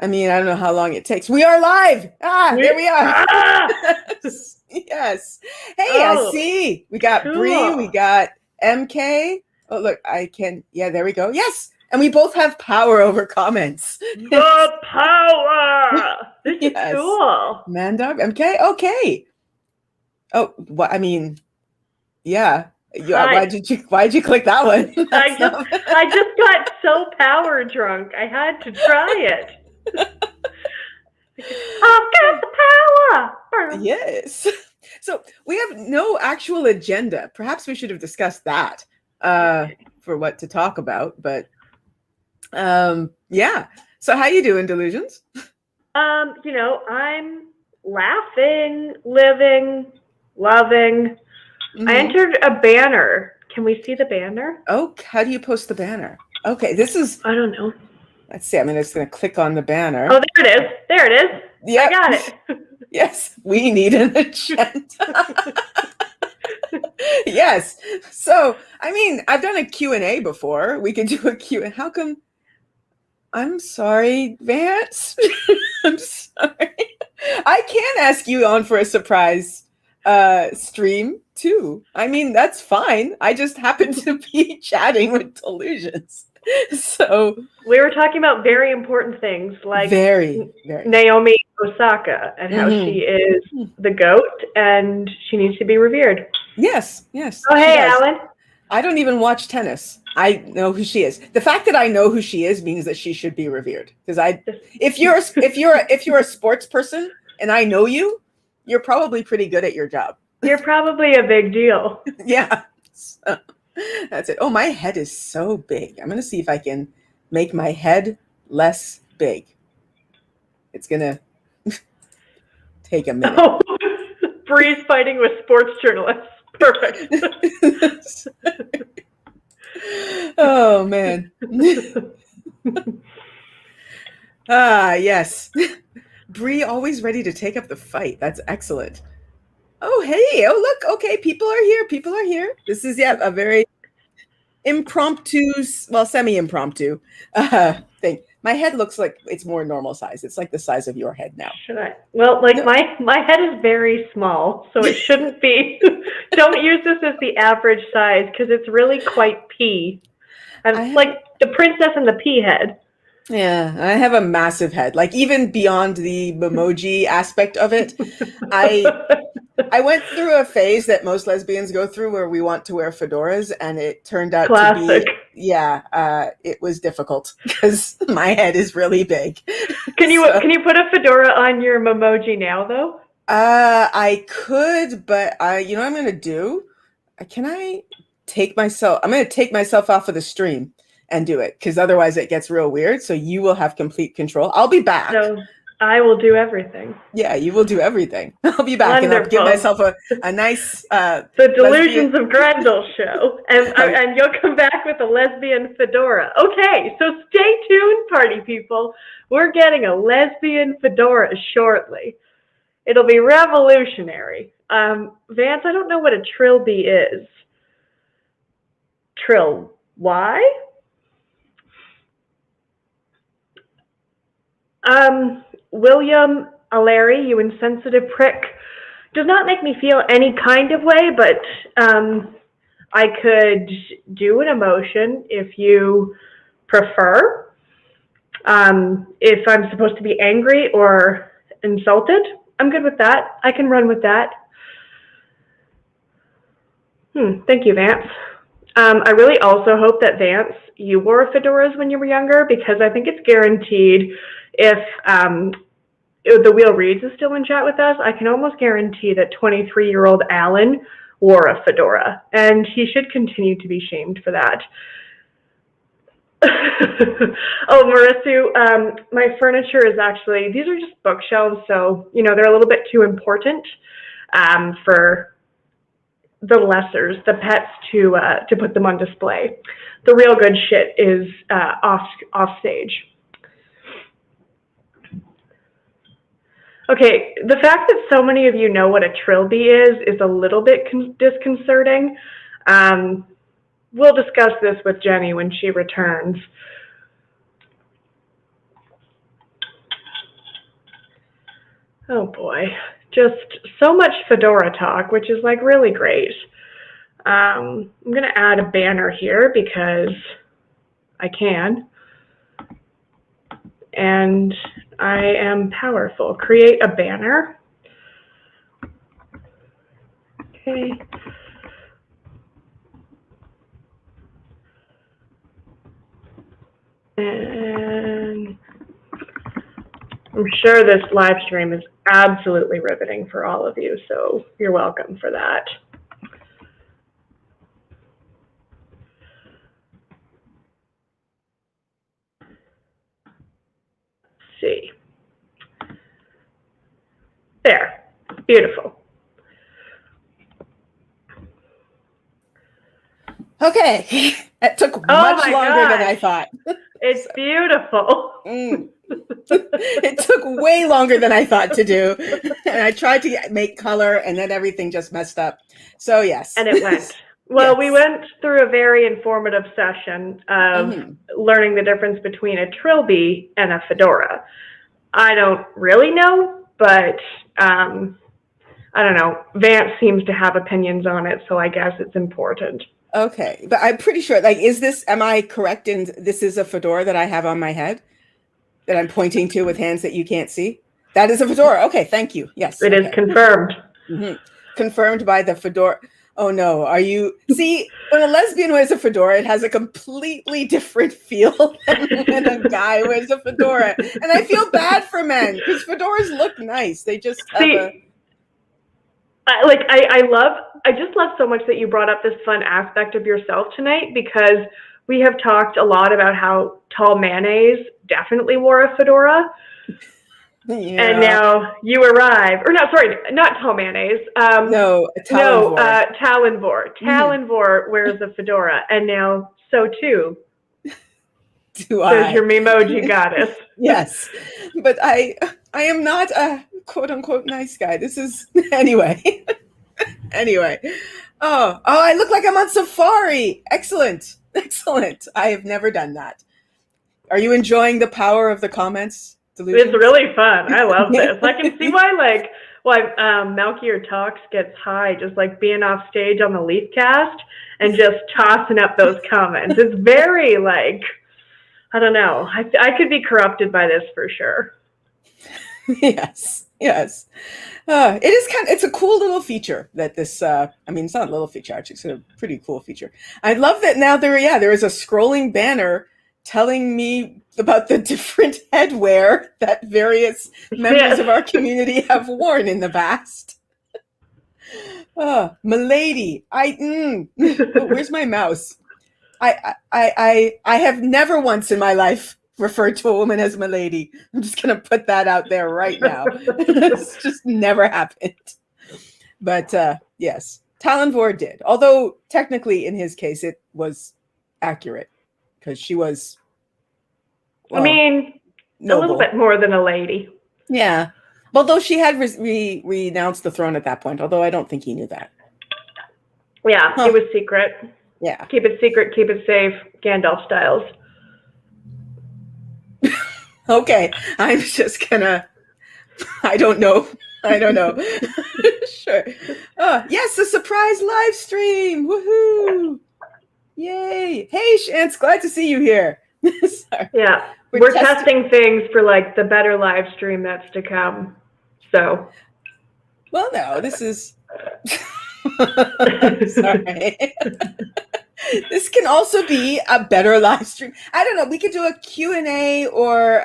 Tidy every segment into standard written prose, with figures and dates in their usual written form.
I mean, I don't know how long it takes. We are live. There we are. Yes. Hey, I see. We got cool. Bree. We got MK. Oh, look, I can. Yeah, there we go. Yes. And we both have power over comments. The power. This is cool. Mandog, MK. Okay. Oh, what? I mean, yeah. Why did you click that one? I just got so power drunk. I had to try it. I've got the power. Yes. So we have no actual agenda. Perhaps we should have discussed that for what to talk about. But yeah. So how you doing, Delusions? I'm laughing, living, loving. I entered a banner. Can we see the banner? Oh, how do you post the banner? Okay, this is... I don't know. Let's see. I'm just going to click on the banner. Oh, there it is. There it is. Yep. I got it. Yes, we need an agenda. Yes. So, I mean, I've done a Q&A before. We could do a Q&A. How come... I'm sorry, Vance. I'm sorry. I can ask you on for a surprise stream too. I mean, that's fine. I just happen to be chatting with Delusions. So we were talking about very important things, like very Naomi Osaka and how she is the GOAT and she needs to be revered. Yes. Oh, hey, Alan. I don't even watch tennis. I know who she is. The fact that I know who she is means that she should be revered. Because if you're a sports person and I know you, you're probably pretty good at your job. You're probably a big deal. Yeah. So, that's it. Oh, my head is so big. I'm going to see if I can make my head less big. It's going to take a minute. Oh, Bree's fighting with sports journalists. Perfect. Oh, man. Yes. Bree always ready to take up the fight. That's excellent. Oh, hey. Oh, look. Okay, people are here. This is, a very impromptu, well, semi-impromptu thing. My head looks like it's more normal size. It's like the size of your head now. Should I? Well, like, no. my head is very small, so it shouldn't be. Don't use this as the average size because it's really quite pea. It's like the princess and the pea head. Yeah, I have a massive head. Like, even beyond the emoji aspect of it, I went through a phase that most lesbians go through where we want to wear fedoras, and it turned out to be, it was difficult because my head is really big. Can you put a fedora on your memoji now, though? I could, but you know what I'm going to do? I'm going to take myself off of the stream and do it, because otherwise it gets real weird. So you will have complete control. I'll be back. So I will do everything. Yeah, you will do everything. I'll be back. Wonderful. And I'll give myself a nice the Delusions of Graendal show, and you'll come back with a lesbian fedora. Okay, so stay tuned, party people. We're getting a lesbian fedora shortly. It'll be revolutionary. Vance, I don't know what a trilby is. Trill, why? William O'Leary, you insensitive prick, does not make me feel any kind of way, but I could do an emotion if you prefer. If I'm supposed to be angry or insulted, I'm good with that. I can run with that. Thank you, Vance. I really also hope that, Vance, you wore fedoras when you were younger, because I think it's guaranteed if the Wheel Reads is still in chat with us, I can almost guarantee that 23-year-old Alan wore a fedora, and he should continue to be shamed for that. Oh, Marisu, my furniture is actually, these are just bookshelves, so, they're a little bit too important for the lessers, the pets, to put them on display. The real good shit is off stage. Okay, the fact that so many of you know what a trilby is a little bit disconcerting. We'll discuss this with Jenny when she returns. Oh boy, just so much fedora talk, which is like really great. I'm going to add a banner here because I can. And I am powerful. Create a banner. Okay. And I'm sure this live stream is absolutely riveting for all of you, so you're welcome for that. Let's see. There. Beautiful. Okay. That took much longer than I thought. It's beautiful. It took way longer than I thought to do. And I tried to make color and then everything just messed up. So yes. And it went. Well, Yes. we went through a very informative session of learning the difference between a trilby and a fedora. I don't really know, but I don't know. Vance seems to have opinions on it, so I guess it's important. Okay, but I'm pretty sure, like, am I correct in this is a fedora that I have on my head that I'm pointing to with hands that you can't see? That is a fedora. Okay, thank you. Yes. It is confirmed. Confirmed by the fedora. Oh no, see, when a lesbian wears a fedora, it has a completely different feel than when a guy wears a fedora. And I feel bad for men because fedoras look nice. They just have I just love so much that you brought up this fun aspect of yourself tonight, because we have talked a lot about how Tall Mayonnaise definitely wore a fedora. Yeah. And now you arrive, or no, sorry, not Tall Mayonnaise. Talonvor. Talonvor wears a fedora, and now so too does your Memoji goddess. Yes, but I am not a quote unquote nice guy. This is anyway. Oh, I look like I'm on safari. Excellent. I have never done that. Are you enjoying the power of the comments? Delusions? It's really fun. I love this. I can see why Malkier Talks gets high, just like being off stage on the Leafcast and just tossing up those comments. It's very I don't know. I could be corrupted by this for sure. Yes. It is it's a cool little feature that this, it's not a little feature, actually, it's a pretty cool feature. I love that now there is a scrolling banner telling me about the different headwear that various members of our community have worn in the past. Oh, milady. Where's my mouse? I have never once in my life referred to a woman as milady. I'm just going to put that out there right now. It's just never happened. But yes, Talonvor did. Although technically in his case, it was accurate because she was, noble. A little bit more than a lady. Yeah. Although she had renounced the throne at that point, although I don't think he knew that. Yeah, It was secret. Yeah. Keep it secret, keep it safe, Gandalf styles. Okay, I'm just gonna, I don't know. Sure. Oh, yes, a surprise live stream. Woohoo. Yay. Hey, Shantz, glad to see you here. Sorry. Yeah, we're testing things for the better live stream that's to come. So. Well, no, this is, sorry. This can also be a better live stream. I don't know. We could do a Q&A or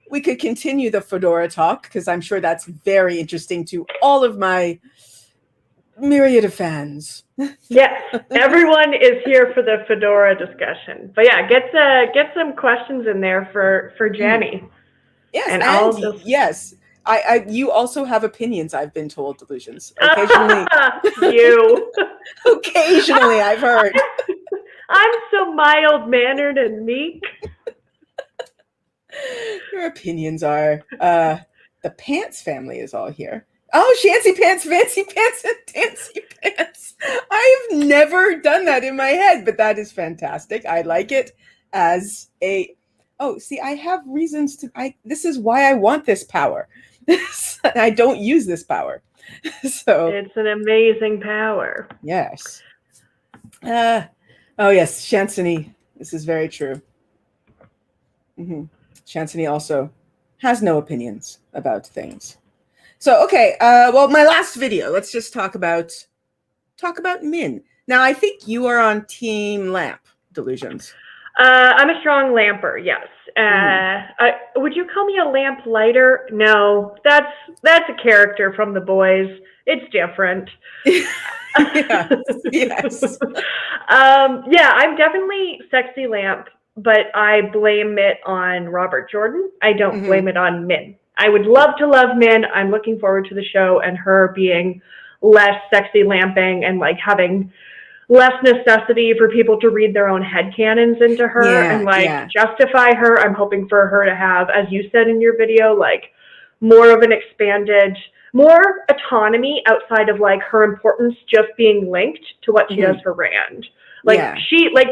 we could continue the Fedora talk because I'm sure that's very interesting to all of my myriad of fans. Yes, everyone is here for the Fedora discussion. But yeah, get some questions in there for Jenny. Yes, and yes. You also have opinions, I've been told, Delusions. Occasionally. You. Occasionally, I've heard. I'm so mild-mannered and meek. Your opinions are. The Pants family is all here. Oh, Shancy Pants, Fancy Pants, and Dancy Pants. I've never done that in my head, but that is fantastic. I like it as a... Oh, see, I have reasons to... This is why I want this power. I don't use this power. So It's an amazing power. yes. Oh yes, Shansani. This is very true. Shansani also has no opinions about things. So okay, well, my last video. Let's just talk about Min. Now, I think you are on Team Lamp, Delusions. I'm a strong lamper, yes. Would you call me a lamp lighter? No, that's a character from The Boys. It's different. Yes. Yeah, I'm definitely sexy lamp, but I blame it on Robert Jordan. I don't blame it on Min. I would love to love Min. I'm looking forward to the show and her being less sexy lamping and like having less necessity for people to read their own headcanons into her and like justify her. I'm hoping for her to have, as you said in your video, like more of an expanded, more autonomy outside of like her importance just being linked to what she does for Rand. Like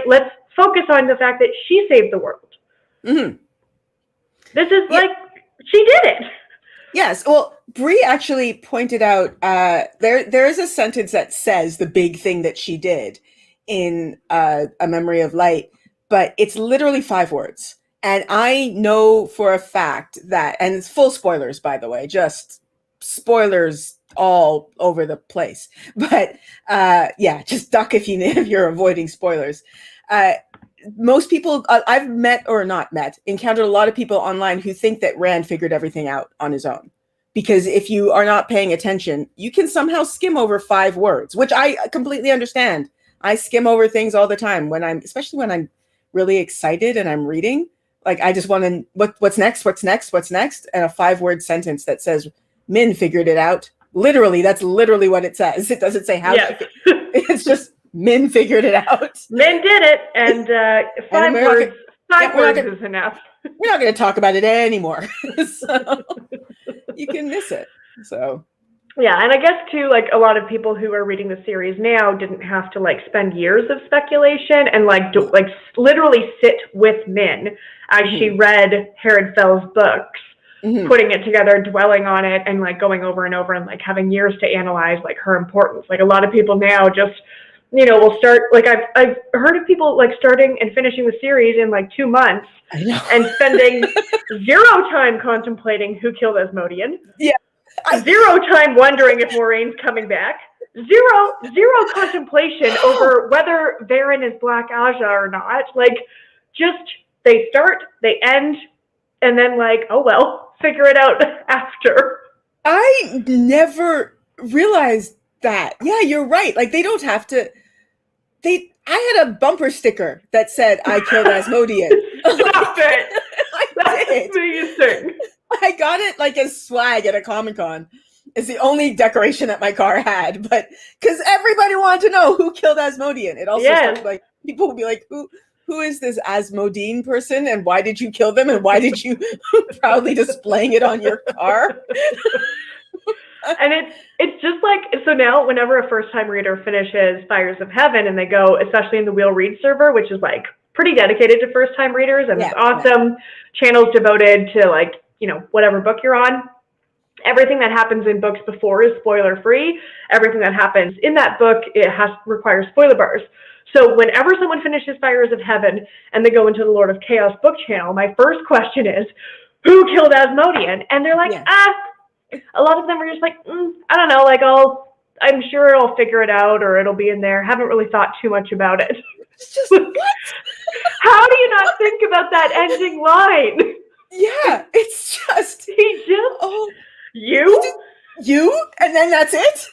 let's focus on the fact that she saved the world. This is like, she did it. Yes. Well, Bree actually pointed out there is a sentence that says the big thing that she did in A Memory of Light, but it's literally 5 words. And I know for a fact that, and it's full spoilers, by the way, just spoilers all over the place. But just duck if you're avoiding spoilers. Most people I've encountered a lot of people online who think that Rand figured everything out on his own. Because if you are not paying attention, you can somehow skim over 5 words, which I completely understand. I skim over things all the time especially when I'm really excited and I'm reading. Like, I just want to, what's next? And a 5-word sentence that says, Min figured it out. Literally, that's literally what it says. It doesn't say how. It's just, Min figured it out. Min did it, and 5 words. 5 words is enough. We're not going to talk about it anymore. So you can miss it. So yeah, and I guess too, like a lot of people who are reading the series now didn't have to like spend years of speculation and like literally sit with Min as she read Herod Fell's books, putting it together, dwelling on it, and like going over and over and like having years to analyze like her importance. Like a lot of people now just will start, like I've heard of people like starting and finishing the series in like 2 months and spending 0 time contemplating who killed Asmodean. Yeah. 0 time wondering if Moraine's coming back. Zero contemplation over whether Varen is Black Aja or not. Like, just they start, they end, and then like, oh well, figure it out after. I never realized that. Yeah, you're right. Like, they don't have to. I had a bumper sticker that said, "I killed Asmodean." Stop it! That's amazing. I got it like as swag at a Comic-Con. It's the only decoration that my car had, but because everybody wanted to know who killed Asmodean. It also started, like, people would be like, "Who is this Asmodean person, and why did you kill them, and why did you proudly displaying it on your car?" And it's just like, so now whenever a first-time reader finishes Fires of Heaven and they go, especially in the We'll Read server, which is like pretty dedicated to first-time readers, and it's awesome, channels devoted to like, whatever book you're on. Everything that happens in books before is spoiler-free. Everything that happens in that book, requires spoiler bars. So whenever someone finishes Fires of Heaven and they go into the Lord of Chaos book channel, my first question is, who killed Asmodean? And they're like, a lot of them are just like, I don't know, like I'm sure I'll figure it out or it'll be in there. Haven't really thought too much about it. It's just, what? How do you not think about that ending line? Yeah, it's just, you, and then that's it.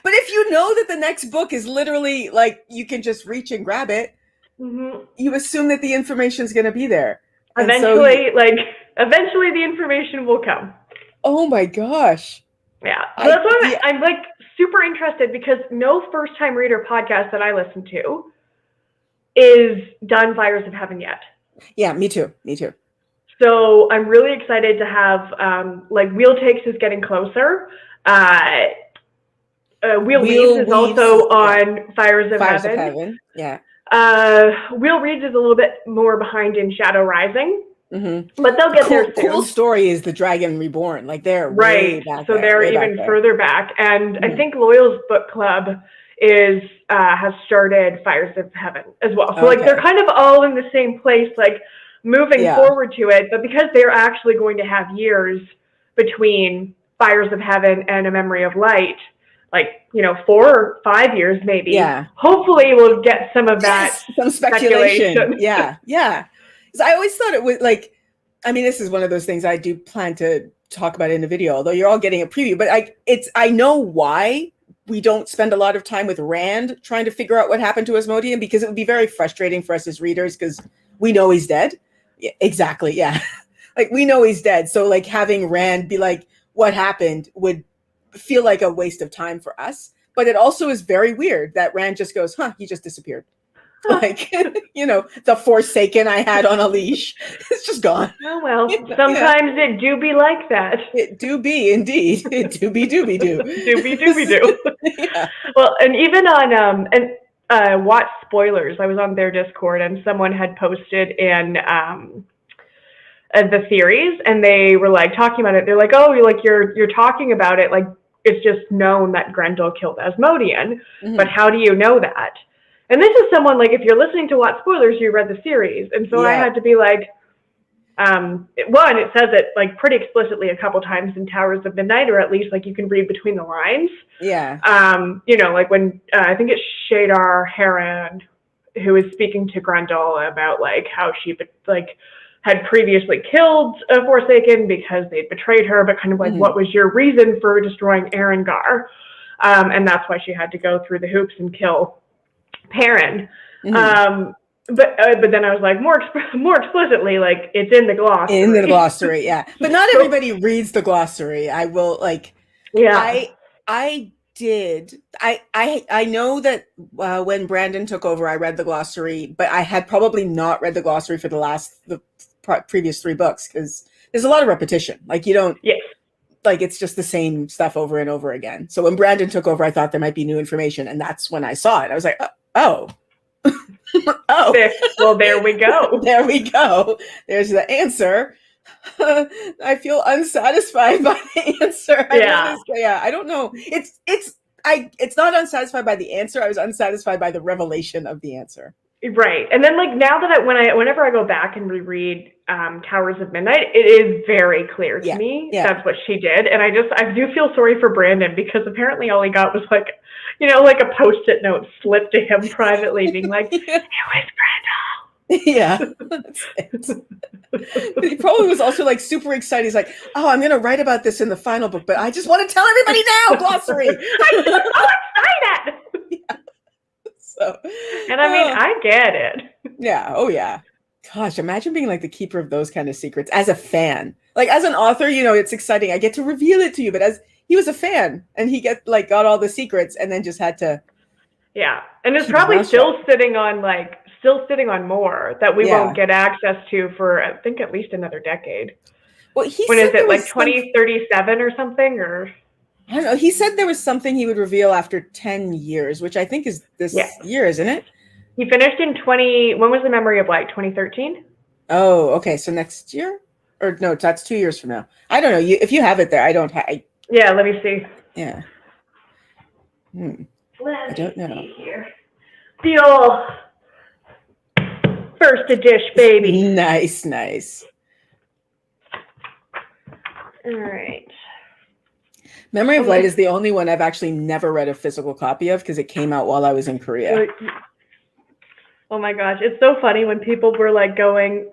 But if you know that the next book is literally like, you can just reach and grab it, you assume that the information is going to be there. Eventually the information will come. Oh my gosh. Yeah. So that's why I'm like super interested, because no first-time reader podcast that I listen to is done Fires of Heaven yet. Yeah, me too. So I'm really excited to have, Wheel Takes is getting closer. Wheel Reads is also on Fires of Heaven. Yeah. Wheel Reads is a little bit more behind in Shadow Rising. But they'll get there soon. Cool story is the Dragon Reborn. Like they're way Right. back So there, they're even further back. And I think Loyal's book club is has started Fires of Heaven as well. So like they're kind of all in the same place, like moving forward to it. But because they're actually going to have years between Fires of Heaven and A Memory of Light, like, 4 or 5 years maybe. Yeah. Hopefully we'll get some of that. Some speculation. Yeah. Because I always thought it was like, I mean, this is one of those things I do plan to talk about in the video, although you're all getting a preview, but I know why we don't spend a lot of time with Rand trying to figure out what happened to Asmodean, because it would be very frustrating for us as readers because we know he's dead. Yeah, exactly. Yeah. Like we know he's dead. So like having Rand be like, what happened would feel like a waste of time for us. But it also is very weird that Rand just goes, he just disappeared. Like, the Forsaken I had on a leash. It's just gone. Oh, well, sometimes it do be like that. It do be, indeed. It do be dooby doo. Dooby dooby doo. Yeah. Well, and even on, Watch Spoilers, I was on their Discord and someone had posted in, the theories, and they were like talking about it. They're like, oh, you're talking about it like it's just known that Graendal killed Asmodean, but how do you know that? And this is someone like, if you're listening to Watch Spoilers, you read the series, and so I had to be like, one, it says it like pretty explicitly a couple times in Towers of Midnight, or at least like you can read between the lines. Yeah. Like when I think it's Shadar Heron who is speaking to Graendal about like how she had previously killed a Forsaken because they'd betrayed her, but kind of like, what was your reason for destroying Erengar? And that's why she had to go through the hoops and kill Perrin. But then I was like, more explicitly, like it's in the glossary. In the glossary, yeah. But not everybody reads the glossary. I will like. Yeah. I did. I know that when Brandon took over, I read the glossary, but I had probably not read the glossary for the previous 3 books because there's a lot of repetition. Like you don't. Yes. Like it's just the same stuff over and over again. So when Brandon took over, I thought there might be new information, and that's when I saw it. I was like, oh. Well, there we go. There we go. There's the answer. I feel unsatisfied by the answer. I don't know. It's not unsatisfied by the answer. I was unsatisfied by the revelation of the answer. Right. And then like now that whenever I go back and reread Towers of Midnight, it is very clear to me that's what she did. And I do feel sorry for Brandon because apparently all he got was like, like a Post-it note slipped to him privately being like, it was Graendal. Yeah. That's it. But he probably was also like super excited. He's like, oh, I'm going to write about this in the final book, but I just want to tell everybody now, glossary. I'm so excited. Yeah. So, and I mean, I get it. Yeah. Oh, yeah. Gosh, imagine being like the keeper of those kind of secrets as a fan. Like as an author, it's exciting. I get to reveal it to you, but as he was a fan and he got all the secrets and then just had to. Yeah. And it's probably still sitting on more that we won't get access to for, I think, at least another decade. Well, when is it, like 2037 or something? Or I don't know. He said there was something he would reveal after 10 years, which I think is this year, isn't it? He finished in when was The Memory of Light? 2013? Oh, okay. So next year? Or no, that's 2 years from now. I don't know. If you have it there, I don't have. Yeah, let me see. Yeah. I don't know. Here. The old first edition, baby. Nice. All right. Memory of Light is the only one I've actually never read a physical copy of because it came out while I was in Korea. Oh my gosh, it's so funny when people were like going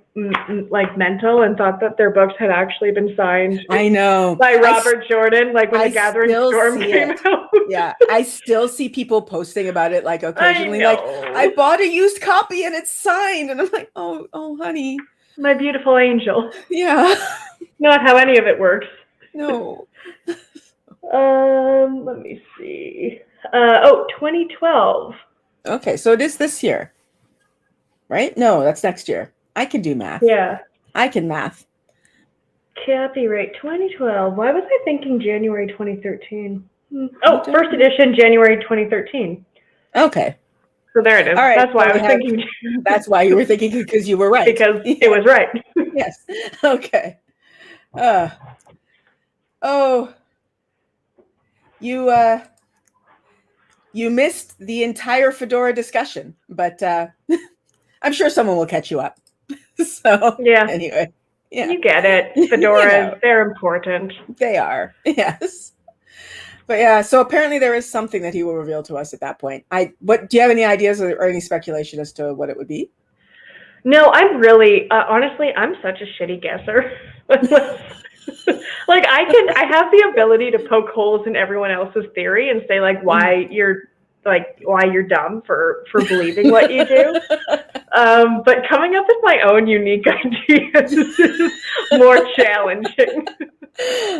like mental and thought that their books had actually been signed. I know. By Robert Jordan, like when The Gathering Storm came out. Yeah, I still see people posting about it like occasionally. Like, I bought a used copy and it's signed, and I'm like, oh, honey, my beautiful angel. Yeah, not how any of it works. No. Let me see. 2012. Okay, so it is this year. Right? No, that's next year. I can do math. Yeah. I can math. Copyright 2012. Why was I thinking January 2013? Oh, first edition, January 2013. Okay. So there it is. All right. That's why so I was thinking. That's why you were thinking, because you were right. Because it was right. Yes. Okay. Oh, you missed the entire fedora discussion, but I'm sure someone will catch you up. So Yeah. anyway, yeah, You get it. You Fedoras, know. they're important. They are. Yes. But yeah, so apparently there is something that he will reveal to us at that point. What do you have any ideas or any speculation as to what it would be? No, I'm really, honestly, I'm such a shitty guesser. Like I have the ability to poke holes in everyone else's theory and say like why you're dumb for believing what you do. But coming up with my own unique ideas is more challenging.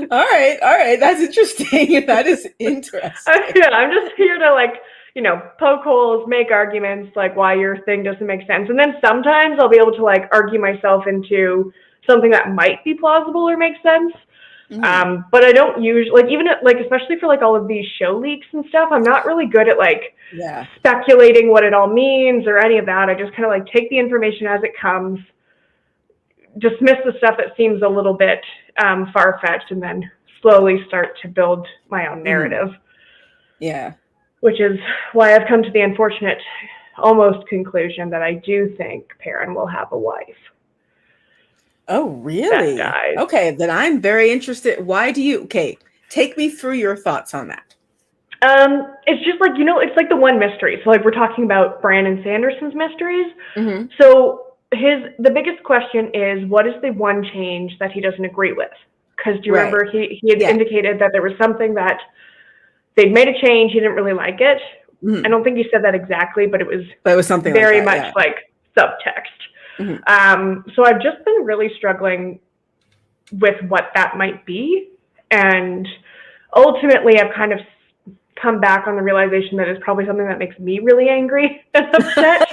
All right, that's interesting. That is interesting. Yeah, I'm just here to like, poke holes, make arguments like why your thing doesn't make sense. And then sometimes I'll be able to like argue myself into something that might be plausible or make sense. But I don't usually, like, even like, especially for like all of these show leaks and stuff, I'm not really good at like speculating what it all means or any of that. I just kind of like take the information as it comes, dismiss the stuff that seems a little bit far-fetched, and then slowly start to build my own narrative. Yeah. Which is why I've come to the unfortunate almost conclusion that I do think Perrin will have a wife. Oh, really? That dies. Okay, then I'm very interested. Why do you, take me through your thoughts on that. It's just like, it's like the one mystery. So like we're talking about Brandon Sanderson's mysteries. Mm-hmm. So the biggest question is, what is the one change that he doesn't agree with? Because do you remember he had indicated that there was something that they'd made a change, he didn't really like it. Mm-hmm. I don't think he said that exactly, but it was something very like that, much like subtext. Mm-hmm. So I've just been really struggling with what that might be. And ultimately I've kind of come back on the realization that it's probably something that makes me really angry and upset.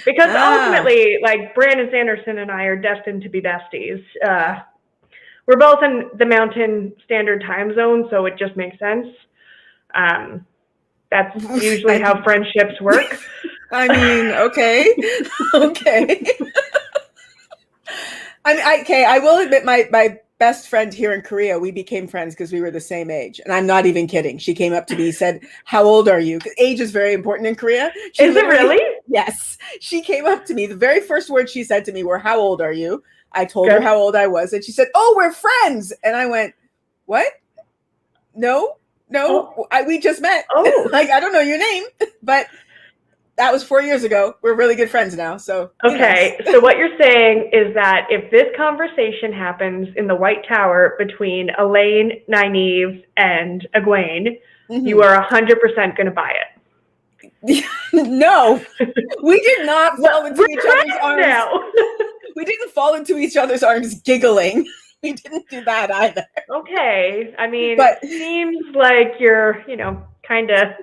Because ultimately, like, Brandon Sanderson and I are destined to be besties. We're both in the Mountain Standard Time Zone, so it just makes sense. That's usually how friendships work. I mean, okay. I will admit my best friend here in Korea, we became friends because we were the same age. And I'm not even kidding. She came up to me, said, "How old are you?" Because age is very important in Korea. Is it really? Yes. She came up to me. The very first words she said to me were, "How old are you?" I told her how old I was. And she said, "Oh, we're friends." And I went, "What? No, we just met." Oh. Like, I don't know your name, but that was 4 years ago. We're really good friends now. So okay. So what you're saying is that if this conversation happens in the White Tower between Elaine, Nynaeve, and Egwene, you are 100% going to buy it. No, we did not fall into each other's arms. Now. We didn't fall into each other's arms giggling. We didn't do that either. Okay. I mean, it seems like you're, kind of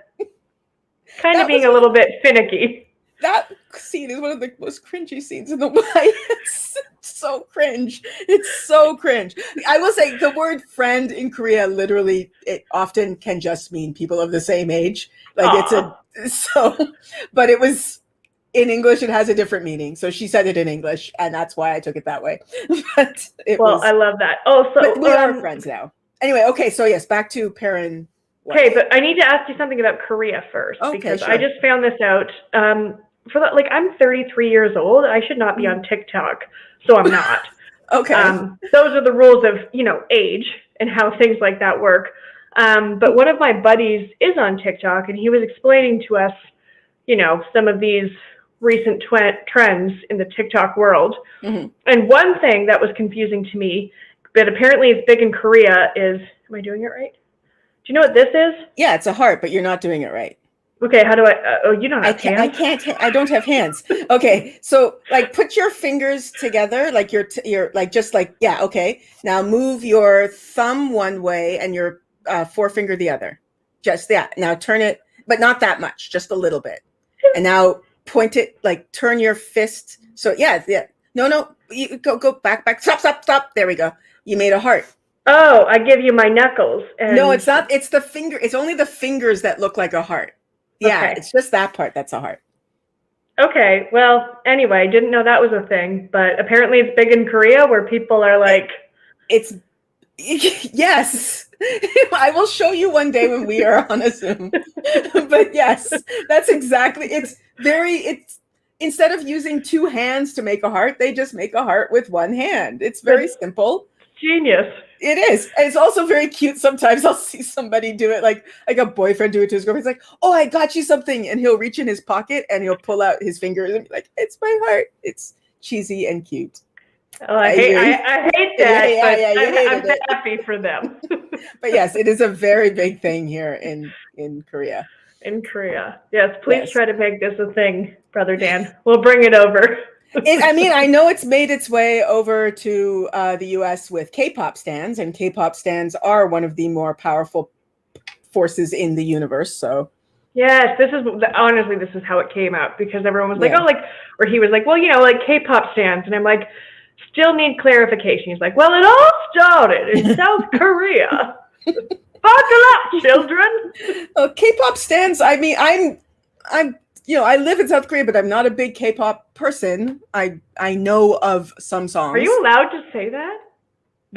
being a little bit finicky. That scene is one of the most cringy scenes in the play. It's so cringe. It's so cringe. I will say the word friend in Korea, literally, it often can just mean people of the same age. Like but it was in English, it has a different meaning. So she said it in English, and that's why I took it that way. But I love that. Oh, so but we are friends now. Anyway, okay, so yes, back to Perrin. Okay, but I need to ask you something about Korea first, because I just found this out. I'm 33 years old. I should not be on TikTok, so I'm not. Okay. Those are the rules of, age and how things like that work. But one of my buddies is on TikTok, and he was explaining to us, some of these recent trends in the TikTok world. Mm-hmm. And one thing that was confusing to me, but apparently it's big in Korea, is, am I doing it right? Do you know what this is? Yeah, it's a heart, but you're not doing it right. Okay, how do I? You don't have hands. I don't have hands. Okay, so like put your fingers together, like you're like just like okay. Now move your thumb one way and your forefinger the other. Just that. Now turn it, but not that much, just a little bit. And now point it, like turn your fist. So yeah. No, you go back. Stop. There we go. You made a heart. Oh, I give you my knuckles. No, it's not. It's the finger. It's only the fingers that look like a heart. Yeah, Okay. it's just that part that's a heart. Okay, well, anyway, didn't know that was a thing, but apparently it's big in Korea where people are like... It's yes. I will show you one day when we are on a Zoom. But yes, that's exactly. It's instead of using two hands to make a heart, they just make a heart with one hand. It's very simple. Genius. It is. It's also very cute. Sometimes I'll see somebody do it, like a boyfriend do it to his girlfriend. He's like, "Oh, I got you something," and he'll reach in his pocket and he'll pull out his fingers and be like, "It's my heart." It's cheesy and cute. Oh, I hate that, but I'm happy for them. But yes, it is a very big thing here in Korea. In Korea. Yes, please try to make this a thing, Brother Dan. We'll bring it over. I mean, I know it's made its way over to the US with K-pop stands, and K-pop stands are one of the more powerful forces in the universe. So yes, honestly, this is how it came out, because everyone was like, oh, like, or he was like, well, like K-pop stands. And I'm like, still need clarification. He's like, well, it all started in South Korea. Buckle up, children. K-pop stands. I mean, I'm I live in South Korea, but I'm not a big K-pop person. I know of some songs. Are you allowed to say that?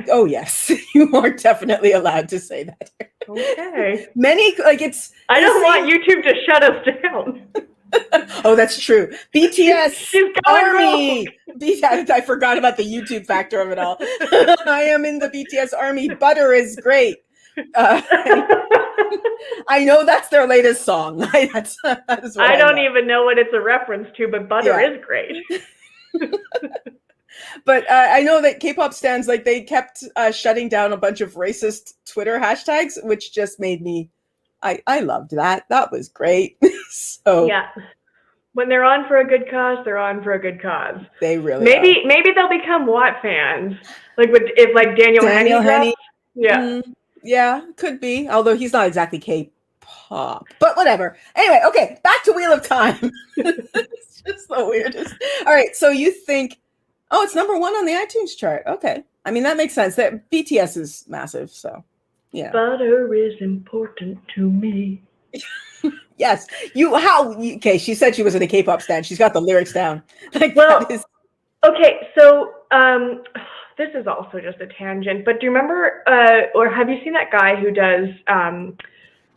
Oh yes, you are definitely allowed to say that. Okay. Many it's. I don't want YouTube to shut us down. Oh, that's true. BTS She's Army. I forgot about the YouTube factor of it all. I am in the BTS Army. Butter is great. I know that's their latest song. That is what I don't even know what it's a reference to, but Butter is great. But I know that K-pop stands, like, they kept shutting down a bunch of racist Twitter hashtags, which just made me, I loved that. That was great. So yeah, when they're on for a good cause, they're on for a good cause. They really maybe they'll become Watt fans, like if Daniel Henney. Yeah. Yeah, could be. Although he's not exactly K-pop, but whatever. Anyway, okay, back to Wheel of Time. It's just the weirdest. All right, so you think, oh, it's number 1 on the iTunes chart. Okay, I mean that makes sense. That BTS is massive, so yeah. Butter is important to me. Yes, okay, she said she was in a K-pop stan. She's got the lyrics down. Like, well, okay, so this is also just a tangent, but do you remember, or have you seen that guy who does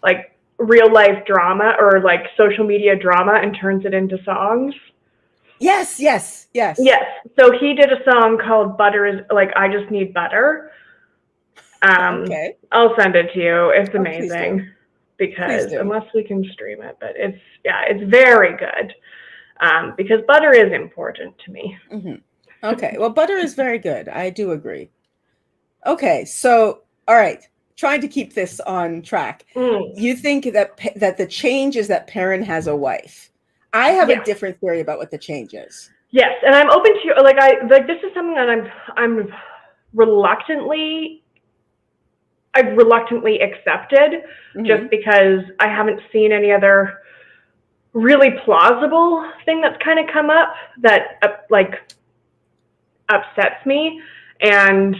like real life drama or like social media drama and turns it into songs? Yes. So he did a song called "Butter Is Like I Just Need Butter." Okay, I'll send it to you. It's amazing. Because do. Unless we can stream it, but it's very good. Because butter is important to me. Mm-hmm. Okay, well, butter is very good. I do agree. Okay, so all right, trying to keep this on track. You think that the change is that Perrin has a wife? I have a different theory about what the change is. Yes, and I'm open to this is something that I've reluctantly accepted, just because I haven't seen any other really plausible thing that's kind of come up that upsets me. And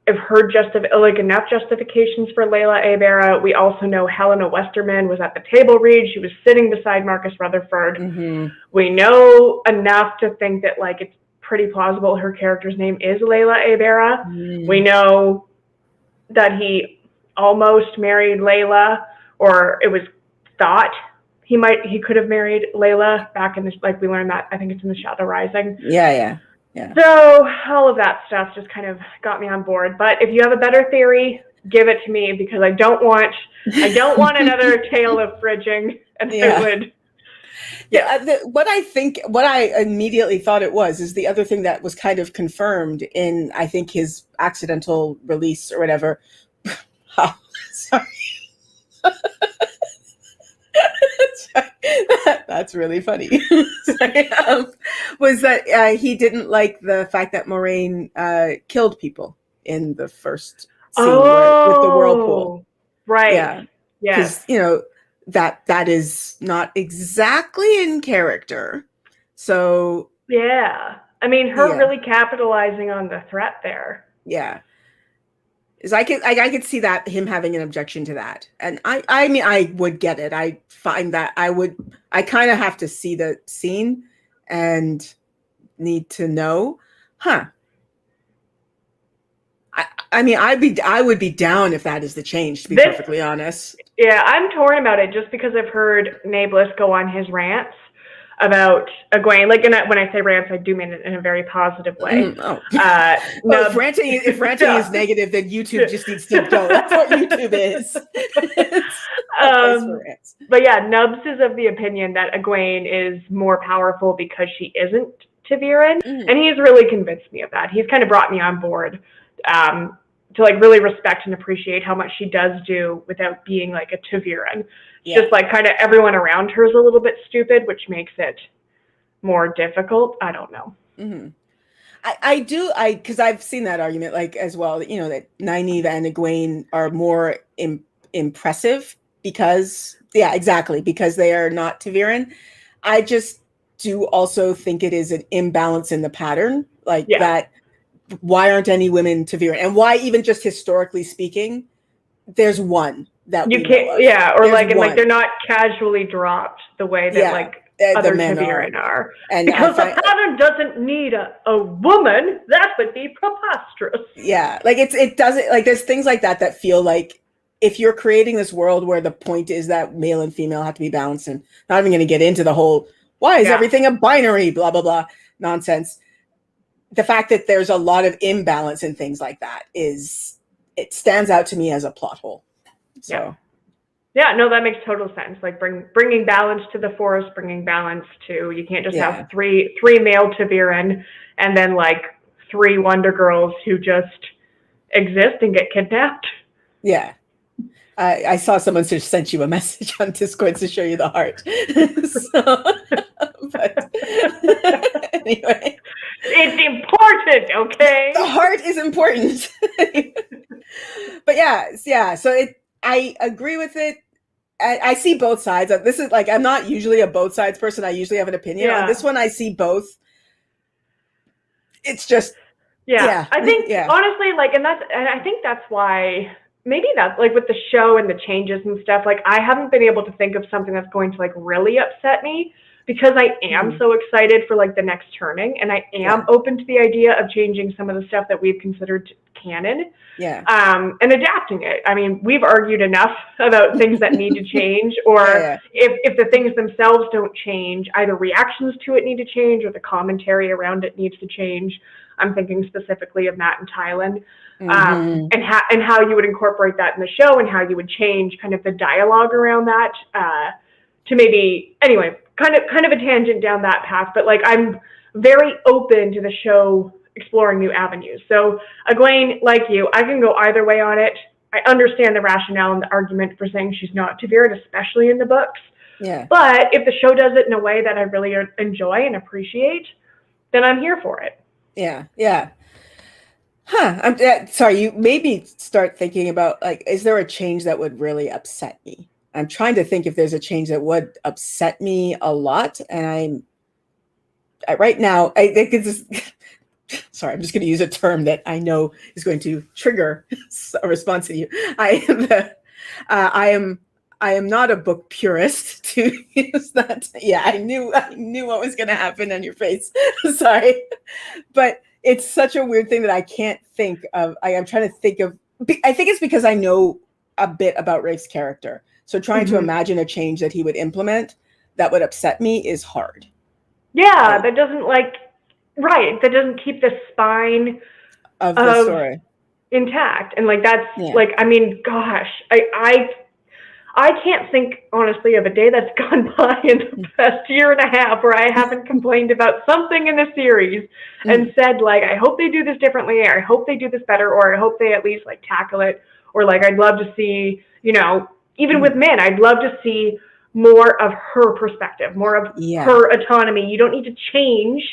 I've heard enough justifications for Layla Abera. We also know Helena Westerman was at the table read. She was sitting beside Marcus Rutherford. We know enough to think that it's pretty plausible her character's name is Layla Abera. We know that he almost married Layla, or it was thought he could have married Layla back in we learned that, I think it's in The Shadow Rising. Yeah. So all of that stuff just kind of got me on board. But if you have a better theory, give it to me, because I don't want another tale of fridging. And I would. What I immediately thought it was is the other thing that was kind of confirmed in, I think, his accidental release or whatever. Oh, sorry. That's really funny. Sorry. Was that he didn't like the fact that Moraine killed people in the first scene with the whirlpool. Right. Yeah. Because that is not exactly in character. So yeah, I mean, her really capitalizing on the threat there. Yeah. Is I could see that him having an objection to that. And I mean, I would get it. I find that I kind of have to see the scene and need to know, huh. I mean, I would be down if that is the change, to be perfectly honest. Yeah, I'm torn about it just because I've heard Nablus go on his rants about Egwene. Like, and when I say rants, I do mean it in a very positive way. If ranting is negative, then YouTube just needs to go. That's what YouTube is. But yeah, Nubs is of the opinion that Egwene is more powerful because she isn't ta'veren, and he's really convinced me of that. He's kind of brought me on board to like really respect and appreciate how much she does do without being like a ta'veren. Yeah. Just like kind of everyone around her is a little bit stupid, which makes it more difficult. I don't know. Mm-hmm. Because I've seen that argument like as well, you know, that Nynaeve and Egwene are more impressive because, yeah, exactly, because they are not ta'veren. I just do also think it is an imbalance in the pattern, like that. Why aren't any women ta'veren? And why, even just historically speaking, there's one that you can't, or there's like, and like they're not casually dropped the way that like other ta'veren are. And because the pattern doesn't need a woman, that would be preposterous. Yeah, like it doesn't, like there's things like that feel like if you're creating this world where the point is that male and female have to be balanced, and not even going to get into the whole why is everything a binary blah blah blah nonsense. The fact that there's a lot of imbalance in things like that it stands out to me as a plot hole. So, yeah, no, that makes total sense. Like bringing balance to the forest, bringing balance to, you can't just have three male ta'veren and then like 3 Wonder Girls who just exist and get kidnapped. Yeah. I saw someone just sent you a message on Discord to show you the heart. But anyway. It's important, okay? The heart is important. But yeah. So I agree with it. I see both sides. This is like, I'm not usually a both sides person. I usually have an opinion. On this one, I see both. It's just I think honestly, like, and I think that's why maybe that's like with the show and the changes and stuff, like I haven't been able to think of something that's going to like really upset me, because I am so excited for like the next turning, and I am open to the idea of changing some of the stuff that we've considered canon and adapting it. I mean, we've argued enough about things that need to change, or if the things themselves don't change, either reactions to it need to change or the commentary around it needs to change. I'm thinking specifically of Matt and Tylan, and how you would incorporate that in the show, and how you would change kind of the dialogue around that to maybe, anyway, kind of a tangent down that path. But like, I'm very open to the show exploring new avenues. So Egwene, like you, I can go either way on it. I understand the rationale and the argument for saying she's not ta'veren, especially in the books. Yeah. But if the show does it in a way that I really enjoy and appreciate, then I'm here for it. Yeah. Yeah. Huh. I'm sorry. You made me start thinking about, like, is there a change that would really upset me? I'm trying to think if there's a change that would upset me a lot. And right now, I think it's sorry, I'm just going to use a term that I know is going to trigger a response in you. I am not a book purist, to use that. Yeah, I knew what was going to happen on your face. Sorry. But it's such a weird thing that I can't think of. I'm trying to think of, I think it's because I know a bit about Rafe's character. So trying to imagine a change that he would implement that would upset me is hard. Yeah, that doesn't that doesn't keep the spine of the story intact. And like, that's like, I mean, gosh, I can't think honestly of a day that's gone by in the past year and a half where I haven't complained about something in the series and said, like, I hope they do this differently, or I hope they do this better, or I hope they at least like tackle it, or like, I'd love to see, you know, even with Min, I'd love to see more of her perspective, more of her autonomy. You don't need to change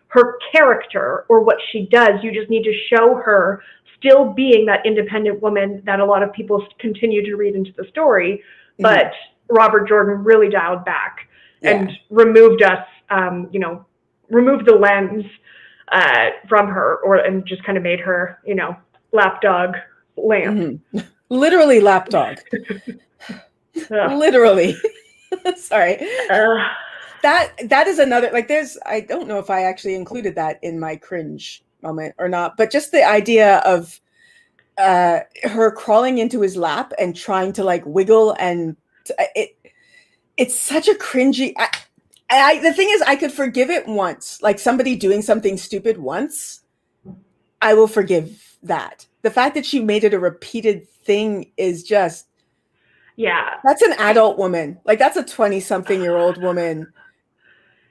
her character or what she does. You just need to show her still being that independent woman that a lot of people continue to read into the story. But Robert Jordan really dialed back and removed us, removed the lens from her, and just kind of made her, lapdog lamp. Literally lapdog. Literally. Sorry. That is another, like, I don't know if I actually included that in my cringe moment or not, but just the idea of her crawling into his lap and trying to like wiggle, and it's such a cringy. The thing is, I could forgive it once, like somebody doing something stupid once. I will forgive that. The fact that she made it a repeated thing is just, that's an adult woman. Like, that's a 20-something-year-old woman.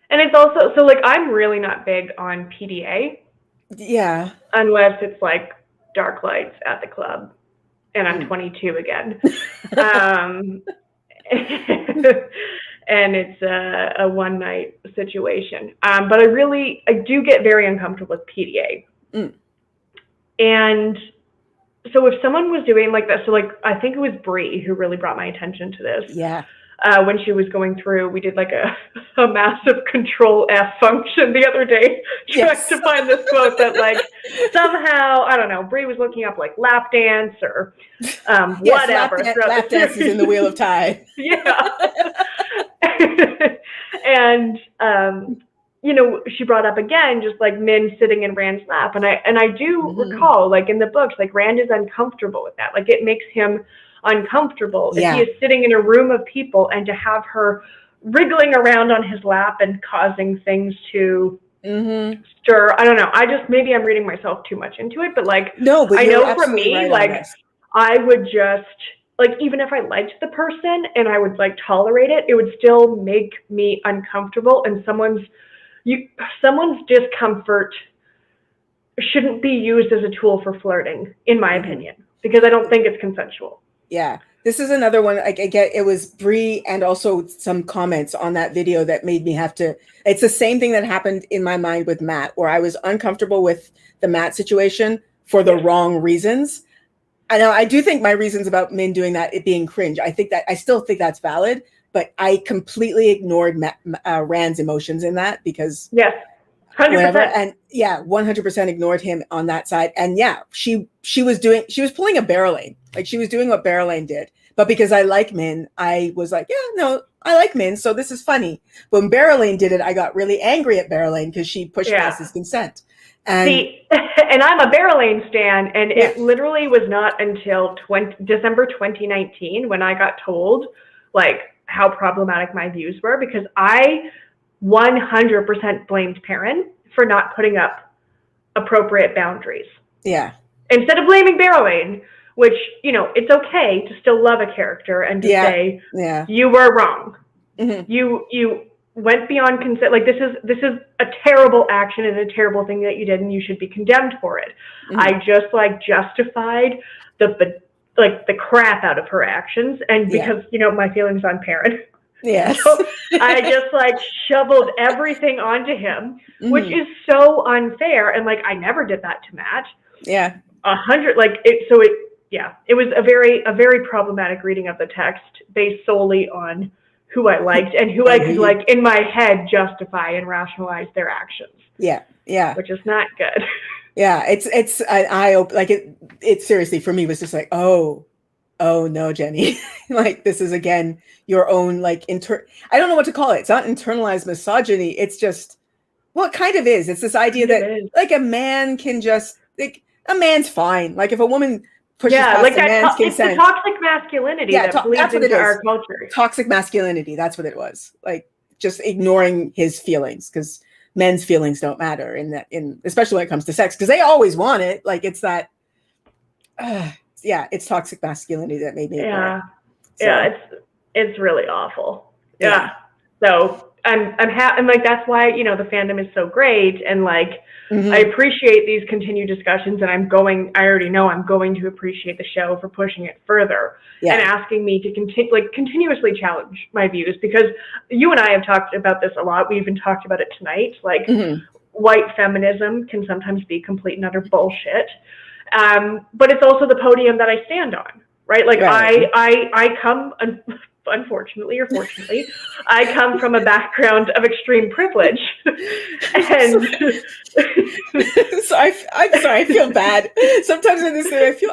And it's also, so like, I'm really not big on PDA. Yeah. Unless it's like dark lights at the club and I'm 22 again. And it's a one night situation. But I do get very uncomfortable with PDA. And so if someone was doing like that, so like, I think it was Bree who really brought my attention to this. Yeah. When she was going through, we did like a massive Control F function the other day, trying to find this quote that like somehow, I don't know, Bree was looking up like lap dance or whatever. Lap dance is in the Wheel of Time. Yeah. And you know, she brought up again just like men sitting in Rand's lap, and I do recall, like in the books, like Rand is uncomfortable with that. Like, it makes him uncomfortable if he is sitting in a room of people, and to have her wriggling around on his lap and causing things to stir. I don't know. Maybe I'm reading myself too much into it, but like, no, but I know for me, like, I would just, like, even if I liked the person and I would like tolerate it, it would still make me uncomfortable, and someone's discomfort shouldn't be used as a tool for flirting, in my opinion, because I don't think it's consensual. Yeah, this is another one. I get it was Bree and also some comments on that video that made me have to. It's the same thing that happened in my mind with Matt, where I was uncomfortable with the Matt situation for the wrong reasons. I know I do think my reasons about men doing that, it being cringe, I still think that's valid, but I completely ignored Rand's emotions in that, because 100%. Whatever. And 100% ignored him on that side. And she was pulling a Barrelane. Like, she was doing what Barrelane did. But because I like men, I was like, I like men, so this is funny. But when Barrelane did it, I got really angry at Barrelane because she pushed past his consent. And and I'm a Barrelane stan, and it literally was not until December 2019 when I got told like how problematic my views were, because I 100% blamed Perrin for not putting up appropriate boundaries. Yeah. Instead of blaming Barrelane, which, you know, it's okay to still love a character and to say, you were wrong. You went beyond consent. Like, this is a terrible action and a terrible thing that you did, and you should be condemned for it. I just like justified the crap out of her actions, and because you know my feelings on Perrin. Yes. So I just like shoveled everything onto him, which is so unfair. And like, I never did that to Matt. Yeah. 100, like it. So it was a very problematic reading of the text based solely on who I liked and who I could like in my head justify and rationalize their actions. Yeah. Yeah. Which is not good. Yeah. It's an eye opener. Like it seriously for me was just like, oh no, Jenny, like this is again your own like I don't know what to call it. It's not internalized misogyny. It's just, well, it kind of is. It's this idea that like a man can just like a man's fine. Like if a woman pushes past like a man's consent, it's the toxic masculinity that bleeds into our culture. Toxic masculinity. That's what it was. Like just ignoring his feelings, because men's feelings don't matter especially when it comes to sex, because they always want it. Like it's that. It's toxic masculinity that made me ignore. It's really awful. So I'm like, that's why, you know, the fandom is so great, and like I appreciate these continued discussions, and I already know I'm going to appreciate the show for pushing it further and asking me to continuously challenge my views, because you and I have talked about this a lot. We even talked about it tonight. Like white feminism can sometimes be complete and utter bullshit. But it's also the podium that I stand on, right? Like I come unfortunately or fortunately, I come from a background of extreme privilege. And so I'm sorry, I feel bad. Sometimes in this thing,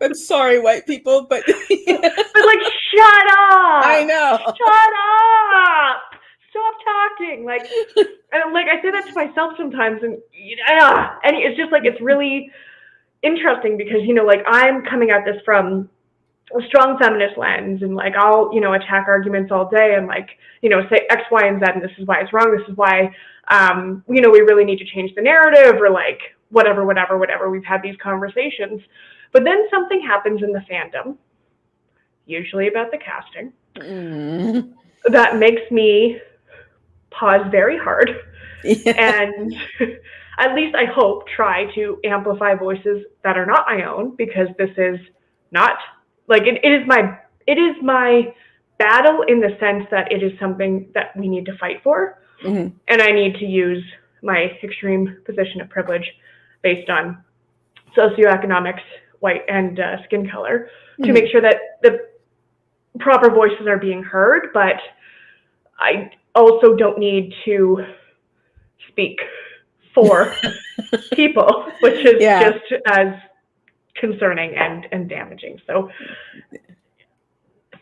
I'm sorry, white people, but but like, shut up! I know. Shut up! Stop talking. Like I say that to myself sometimes, and it's just like, it's really interesting because, like, I'm coming at this from a strong feminist lens, and like, I'll, attack arguments all day and like, say X, Y, and Z, and this is why it's wrong. This is why, we really need to change the narrative, or like whatever. We've had these conversations, but then something happens in the fandom, usually about the casting, that makes me pause very hard and at least I hope try to amplify voices that are not my own, because this is not like, it is my battle, in the sense that it is something that we need to fight for. And I need to use my extreme position of privilege based on socioeconomics, white, and skin color to make sure that the proper voices are being heard. But I also don't need to speak for people, which is just as concerning and damaging. So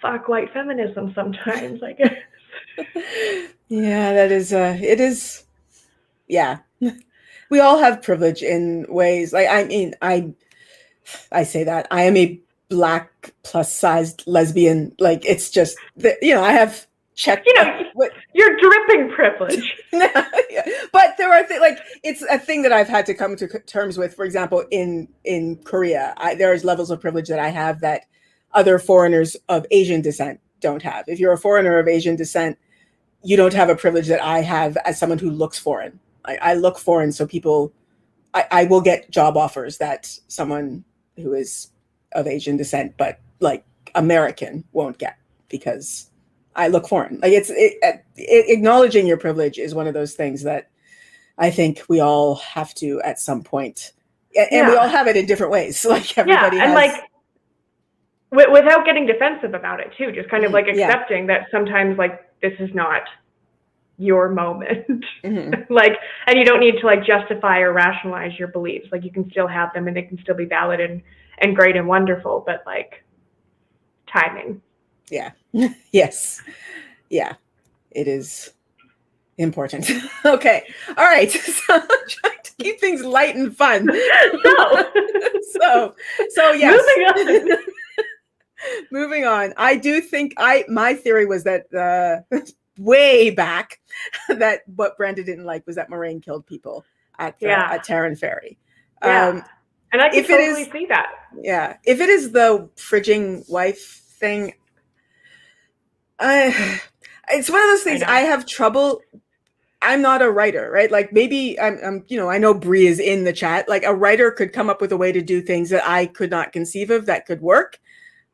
fuck white feminism sometimes, I guess. Yeah, that is it is. Yeah, we all have privilege in ways. Like, I mean, I say that I am a Black plus-sized lesbian. Like, it's just that, I have checked. You're dripping privilege. But there are like, it's a thing that I've had to come to terms with. For example, in Korea, there's levels of privilege that I have that other foreigners of Asian descent don't have. If you're a foreigner of Asian descent, you don't have a privilege that I have as someone who looks foreign. I look foreign, so people, I will get job offers that someone who is of Asian descent but like American won't get, because I look foreign. Like, acknowledging your privilege is one of those things that I think we all have to at some point, and we all have it in different ways. Like, everybody has, like, without getting defensive about it too, just kind of like accepting that sometimes, like, this is not your moment. Like, and you don't need to like justify or rationalize your beliefs. Like, you can still have them and they can still be valid and great and wonderful, but like, timing. Yes. Yeah, it is important. Okay. All right. So I'm trying to keep things light and fun. So yes. Moving on. I do think my theory was that way back that what Brenda didn't like was that Moraine killed people at Terran Ferry. And I can totally see that. Yeah. If it is the fridging wife thing, it's one of those things I have trouble. I'm not a writer, right? Like, maybe I'm I know Bree is in the chat. Like, a writer could come up with a way to do things that I could not conceive of that could work,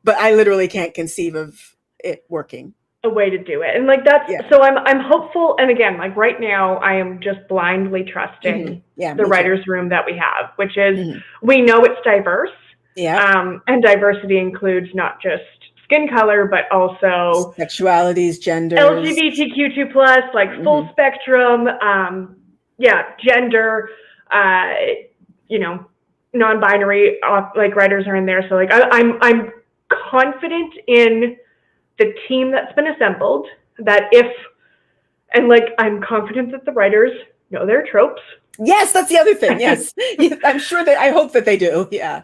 but I literally can't conceive of it working. A way to do it. And like, that's, so I'm hopeful. And again, like, right now I am just blindly trusting the writer's room that we have, which is, we know it's diverse. And diversity includes not just skin color, but also sexualities, genders, LGBTQ2+, like full spectrum, gender, non-binary, like, writers are in there. So like, I'm confident in the team that's been assembled, that I'm confident that the writers know their tropes. Yes, that's the other thing. Yes. I'm sure I hope that they do. Yeah.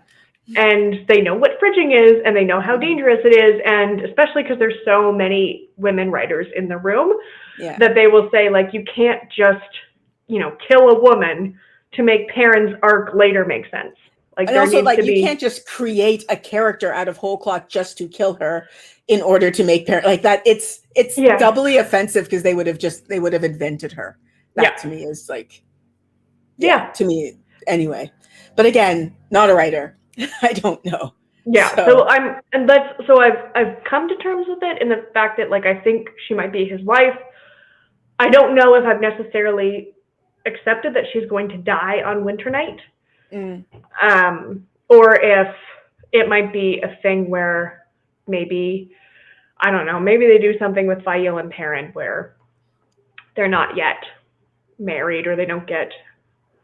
And they know what fridging is, and they know how dangerous it is. And especially because there's so many women writers in the room, that they will say, like, you can't just, kill a woman to make Perrin's arc later make sense. Like, and also, like, you can't just create a character out of whole cloth just to kill her in order to make Perrin like that. It's doubly offensive, because they would have invented her. That to me is like, to me anyway. But again, not a writer. I don't know. So I've come to terms with it in the fact that, like, I think she might be his wife. I don't know if I've necessarily accepted that she's going to die on Winter Night. Or if it might be a thing where maybe I don't know, maybe they do something with Fael and Perrin where they're not yet married, or they don't get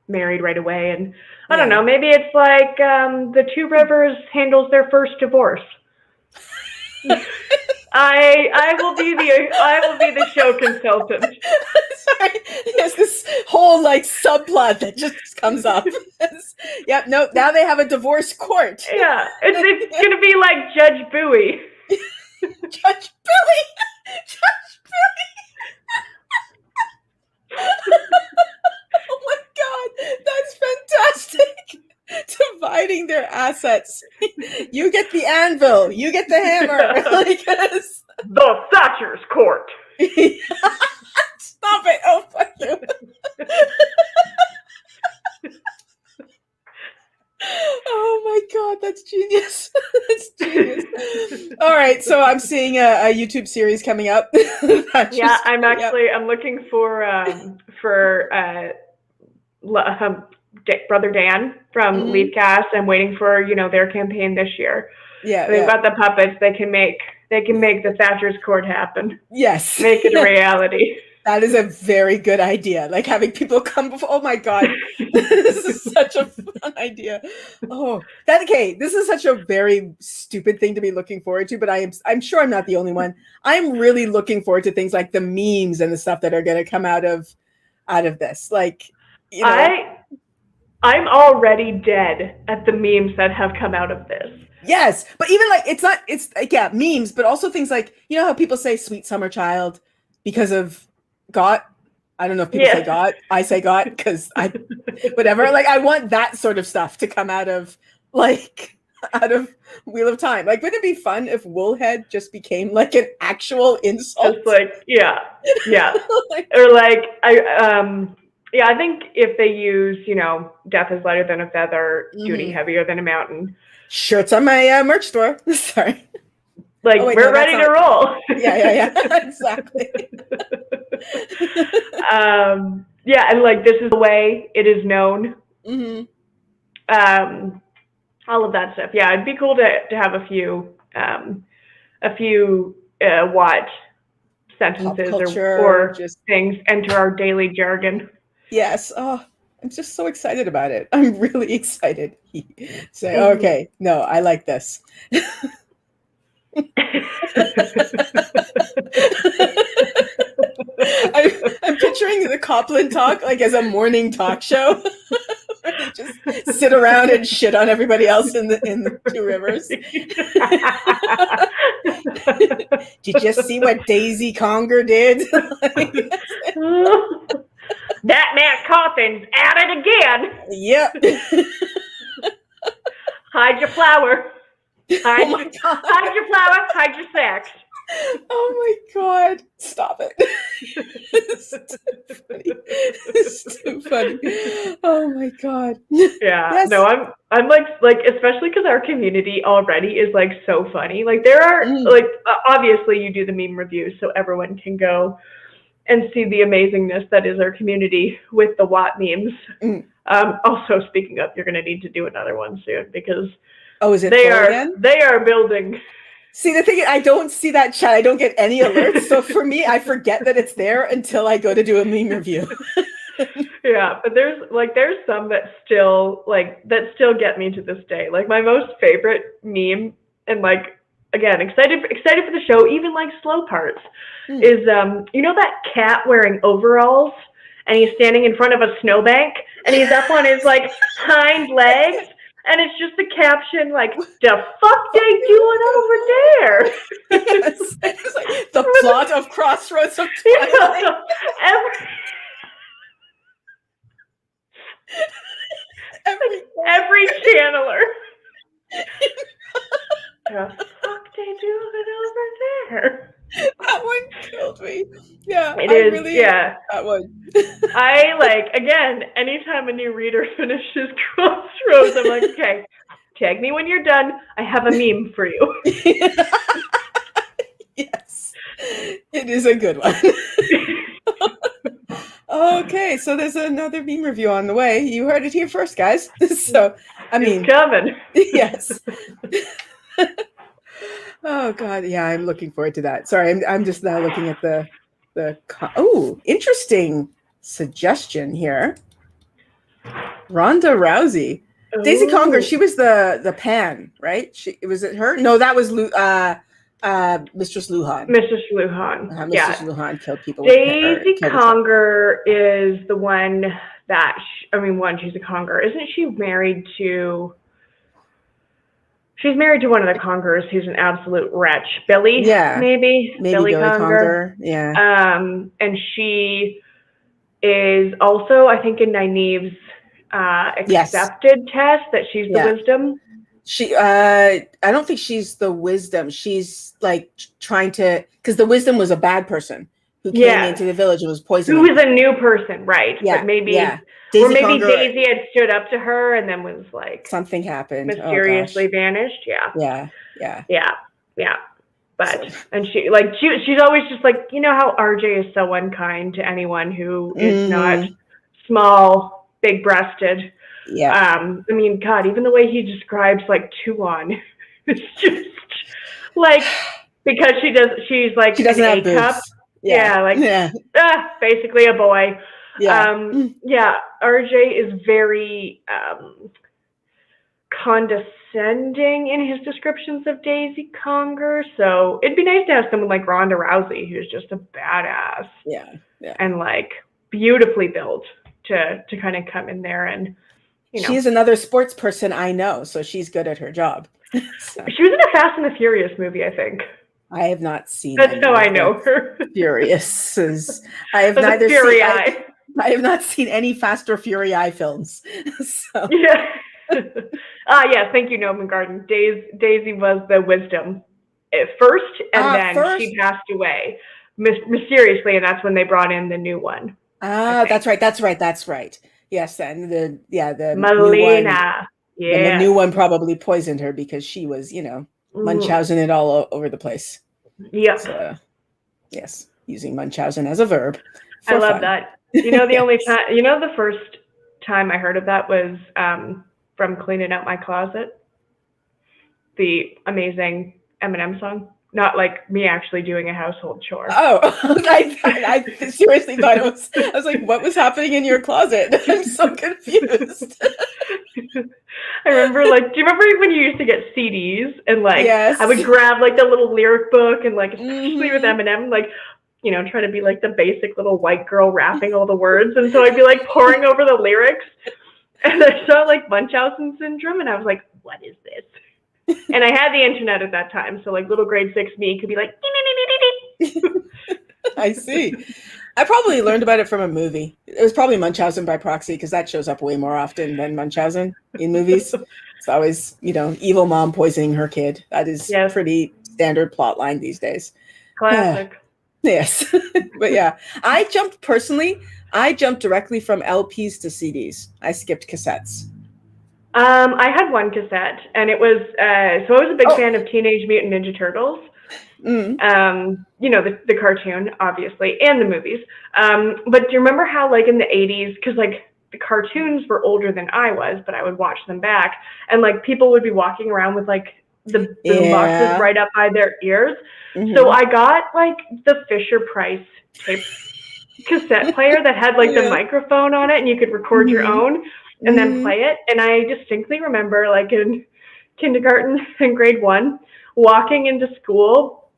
married right away. And I don't know, maybe it's like the Two Rivers handles their first divorce. I will be the show consultant. Sorry, there's this whole like subplot that just comes up. Yep, no, now they have a divorce court. Yeah, it's gonna be like Judge Bowie. Judge Billy! Judge Billy! Oh my god, that's fantastic! Dividing their assets. You get the anvil, you get the hammer. Like, the Thatcher's court. Stop it! Oh, fuck you. Oh my god, that's genius. That's genius. All right, so I'm seeing a YouTube series coming up. Yeah, I'm looking for Brother Dan from Leafcast. I'm waiting for, their campaign this year. Yeah, they've got the puppets. They can make the Thatcher's court happen. Yes, make it a reality. That is a very good idea. Like having people come before. Oh my god, this is such a fun idea. Oh, this is such a very stupid thing to be looking forward to. But I'm sure I'm not the only one. I'm really looking forward to things like the memes and the stuff that are going to come out of this. Like, I'm already dead at the memes that have come out of this. Yes, but even like it's like, yeah, memes, but also things like, how people say "sweet summer child" because of got. I don't know if people say got. I say got because whatever. Like, I want that sort of stuff to come out of Wheel of Time. Like, wouldn't it be fun if Woolhead just became like an actual insult? It's like, yeah. Or like, I think if they use, death is lighter than a feather, duty heavier than a mountain. Shirts on my merch store. Sorry. Like, we're ready to roll. Yeah. Exactly. And like, this is the way it is known. All of that stuff. Yeah, it'd be cool to have a few what sentences or just things enter our daily jargon. Yes. Oh, I'm just so excited about it. I'm really excited. Okay, no, I like this. I'm picturing the Copland Talk like as a morning talk show. Where they just sit around and shit on everybody else in the Two Rivers. Did you just see what Daisy Conger did? That Matt Coffin's at it again. Yep. Hide your flower. Hide your flower. Hide your sex. Oh my god! Stop it! It's too funny. Oh my god! Yeah. Yes. No, I'm like especially because our community already is like so funny. Like there are like obviously you do the meme reviews so everyone can go and see the amazingness that is our community with the Watt memes. Also, speaking of, you're going to need to do another one soon because is it again? They are building. See, the thing is, I don't see that chat. I don't get any alerts. So for me, I forget that it's there until I go to do a meme review. Yeah, but there's some that still get me to this day. Like my most favorite meme, and like again, excited for the show, even like slow parts, is that cat wearing overalls and he's standing in front of a snowbank and he's up on his like hind legs. And it's just the caption, like, the fuck they doing over there? Yes. It's like the plot of Crossroads of Twilight. Every channeler. The fuck they doing over there? That one killed me. Yeah, it is. That one. I again, anytime a new reader finishes Crossroads, I'm like, okay, tag me when you're done. I have a meme for you. Yes, it is a good one. Okay, so there's another meme review on the way. You heard it here first, guys. So, I mean, it's coming. Yes. Oh God, yeah, I'm looking forward to that. Sorry, I'm just now looking at the oh, interesting suggestion here. Ronda Rousey, Daisy Conger. She was the Pan, right? Was it her? No, that was Mistress Luhan. Mistress Luhan. Mistress Luhan killed people. Daisy Conger is the one that she's a Conger. Isn't she married to? She's married to one of the Congers who's an absolute wretch. Billy, maybe Billy Conger. Yeah. And she is also, I think, in Nynaeve's accepted test that she's the wisdom. She, I don't think she's the wisdom. She's like trying to, because the wisdom was a bad person who came into the village and was poisoning. Who was a new person, right? Yeah. But maybe, Daisy or maybe Conger, Daisy had stood up to her and then was like something happened, mysteriously vanished. Yeah. But and she's always just like, you know how RJ is so unkind to anyone who is not small, big-breasted. Yeah. I mean, God, even the way he describes like Tuon, it's just like, because she's like she doesn't have cup. boobs. Basically a boy. Yeah. RJ is very condescending in his descriptions of Daisy Conger, so it'd be nice to have someone like Ronda Rousey who's just a badass. Yeah. And like beautifully built to kind of come in there and, you know. She's another sports person I know, so she's good at her job. So. She was in a Fast and the Furious movie, I think. I have not seen. That's how I know her. Furious. I have neither seen. I have not seen any Fast or Fury films. So. Yeah. Yes. Thank you, Noman Garden. Daisy was the wisdom at first, and then she passed away mysteriously, and that's when they brought in the new one. That's right. Yes, and the Melina. And the new one probably poisoned her because she was, Munchausen it all over the place. Yep. So, yes, using Munchausen as a verb. I love that. The only time, the first time I heard of that was from Cleaning Out My Closet, the amazing Eminem song. Not like me actually doing a household chore. Oh, I seriously thought it was. I was like, what was happening in your closet? I'm so confused. I remember, do you remember when you used to get CDs and yes. I would grab the little lyric book and especially with Eminem, trying to be the basic little white girl rapping all the words, and so I'd be poring over the lyrics, and I saw Munchausen syndrome, and I was like, what is this? And I had the internet at that time, so little grade 6 me could be like, I see. I probably learned about it from a movie. It was probably Munchausen by proxy, because that shows up way more often than Munchausen in movies. It's always, evil mom poisoning her kid. That is pretty standard plot line these days. Classic. Yes. But yeah, I jumped directly from LPs to CDs. I skipped cassettes. I had one cassette, and it was so I was a big fan of Teenage Mutant Ninja Turtles. The cartoon, obviously, and the movies. But do you remember how in the 80s, because the cartoons were older than I was, but I would watch them back, and people would be walking around with the boom boxes right up by their ears. So I got the Fisher Price tape cassette player that had the microphone on it, and you could record your own and then play it. And I distinctly remember in kindergarten and grade 1 walking into school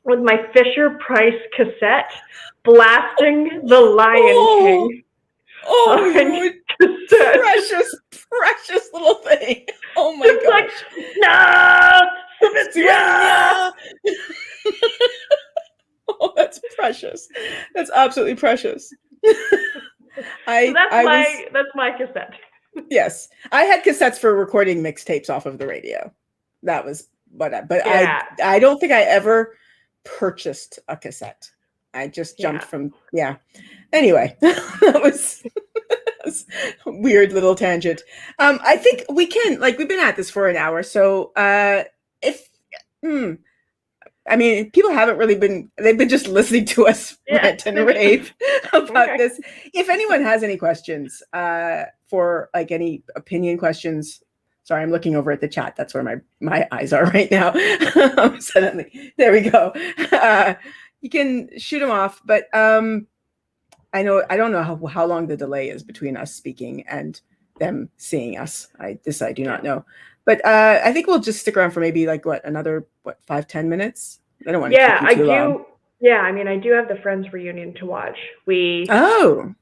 with my Fisher Price cassette blasting The Lion King. Oh, precious little thing. Oh my gosh. No! Oh, that's precious. That's absolutely precious. That's my cassette. Yes. I had cassettes for recording mixtapes off of the radio. That was I don't think I ever purchased a cassette. I just jumped from Anyway, that was a weird little tangent. I think we can we've been at this for an hour, so people haven't really they've been just listening to us rant and rave about this. If anyone has any questions for any opinion questions, Sorry, I'm looking over at the chat. That's where my eyes are right now. Suddenly, there we go. You can shoot them off, but I don't know how long the delay is between us speaking and them seeing us. I do not know. But I think we'll just stick around for maybe like another 5-10 minutes. I don't want to keep you too long. Yeah, I mean, I do have the Friends reunion to watch. We don't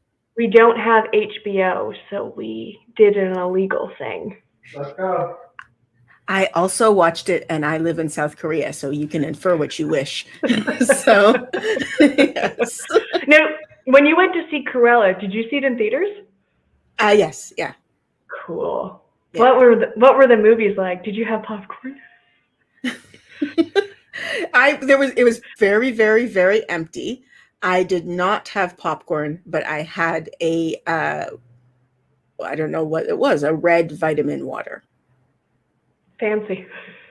have HBO, so we did an illegal thing. Let's go. I also watched it, and I live in South Korea, so you can infer what you wish. So, yes. Now, when you went to see Cruella, did you see it in theaters? Yes, yeah. Cool. Yeah. What were the movies like? Did you have popcorn? It was very, very, very empty. I did not have popcorn, but I had I don't know what it was, a red vitamin water. Fancy.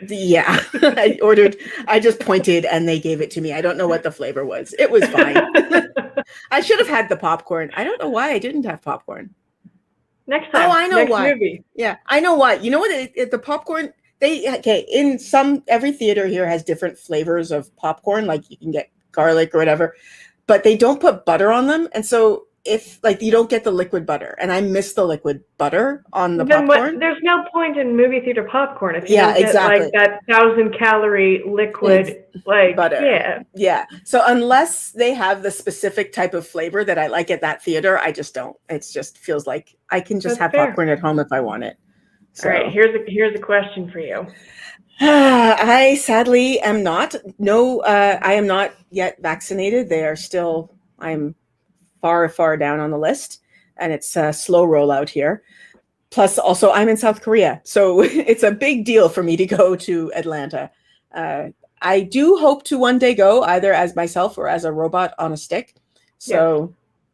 Yeah. I just pointed and they gave it to me. I don't know what the flavor was. It was fine. I should have had the popcorn. I don't know why I didn't have popcorn. Next time. Oh, I know why. Movie. Yeah, I know why. You know what? The popcorn, every theater here has different flavors of popcorn. Like you can get garlic or whatever, but they don't put butter on them. And so if you don't get the liquid butter, and I miss the liquid butter on the popcorn. There's no point in movie theater popcorn if you don't get like that 1,000-calorie liquid butter. Yeah. So unless they have the specific type of flavor that I like at that theater, I just don't. It just feels like I can just have popcorn at home if I want it. So. All right. Here's a question for you. I sadly am not. No, I am not yet vaccinated. I'm far down on the list, and it's a slow rollout here. Plus, also, I'm in South Korea, so it's a big deal for me to go to Atlanta. I do hope to one day go either as myself or as a robot on a stick. So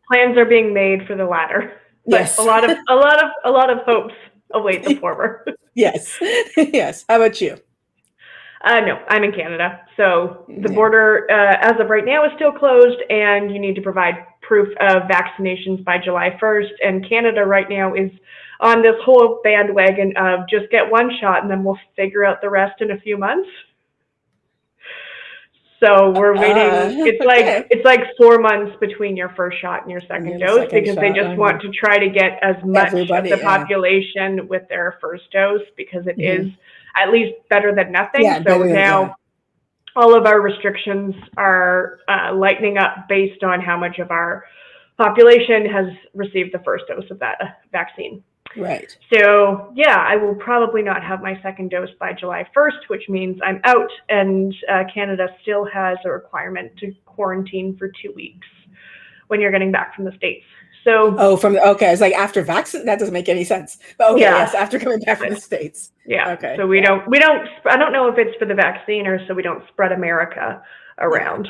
plans are being made for the latter. But yes, a lot of hopes await the former. Yes, yes. How about you? No, I'm in Canada. So the border, as of right now, is still closed, and you need to provide proof of vaccinations by July 1st. And Canada right now is on this whole bandwagon of just get one shot, and then we'll figure out the rest in a few months. So we're waiting. It's like 4 months between your first shot and your second dose because they just want to try to get as much of the population with their first dose because it is at least better than nothing. So now all of our restrictions are lightening up based on how much of our population has received the first dose of that vaccine. Right. So, I will probably not have my second dose by July 1st, which means I'm out, and Canada still has a requirement to quarantine for 2 weeks when you're getting back from the States. So, it's like after vaccine, that doesn't make any sense. But yes, after coming back from the States. Yeah. Okay. So I don't know if it's for the vaccine or so we don't spread America around.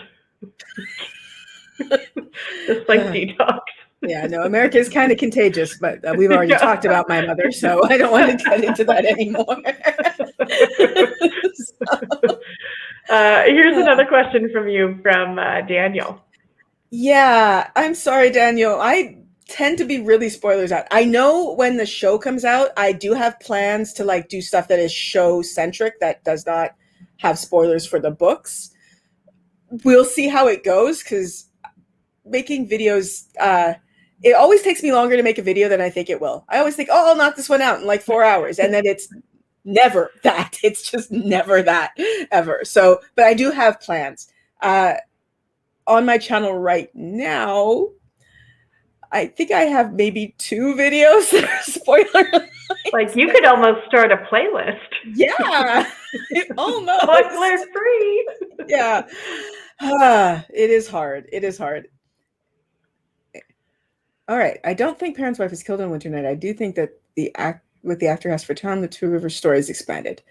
Just like detox. Yeah, no, America is kind of contagious, but we've already talked about my mother, so I don't want to get into that anymore. Here's another question from you from Daniel. Yeah, I'm sorry, Daniel. I tend to be really spoilers out. I know when the show comes out, I do have plans to do stuff that is show centric that does not have spoilers for the books. We'll see how it goes because making videos, it always takes me longer to make a video than I think it will. I always think, I'll knock this one out in 4 hours. And then it's never that. It's just never that ever. So, but I do have plans. On my channel right now, I think I have maybe 2 videos that are spoiler. You could almost start a playlist. Yeah, almost. Spoiler free. Yeah. It is hard. It is hard. All right. I don't think Perrin's wife is killed on Winter Night. I do think that with the actor asked for Tom, the Two Rivers story is expanded.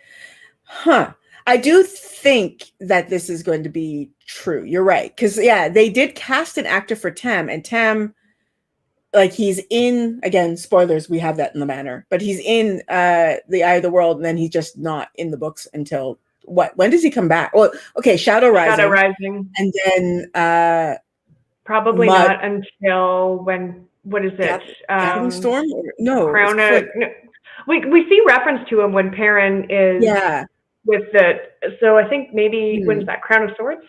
I do think that this is going to be true. You're right. Because, they did cast an actor for Tam, and Tam, he's in, again, spoilers, we have that in the manor, but he's in The Eye of the World, and then he's just not in the books until, when does he come back? Well, okay, Shadow Rising. And then... probably not until when, what is it? Gathering Storm? No. We see reference to him when Perrin is with so I think maybe when's that, Crown of Swords?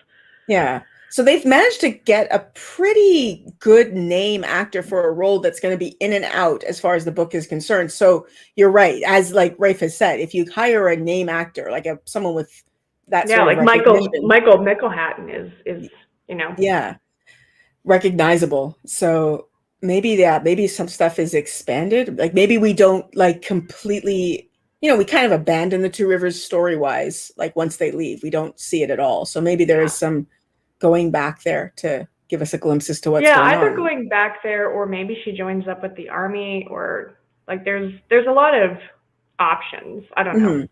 Yeah. So they've managed to get a pretty good name actor for a role that's going to be in and out as far as the book is concerned. So you're right. As like Rafe has said, if you hire a name actor, like someone with that sort of recognition. Michael Mickelhatton is, you know. Yeah. Recognizable. So maybe some stuff is expanded. Like maybe we don't like completely, we kind of abandon the Two Rivers story-wise. Like once they leave, we don't see it at all. So maybe there is some going back there to give us a glimpse as to what's going on. Yeah, either going back there or maybe she joins up with the army, or like there's a lot of options. I don't know.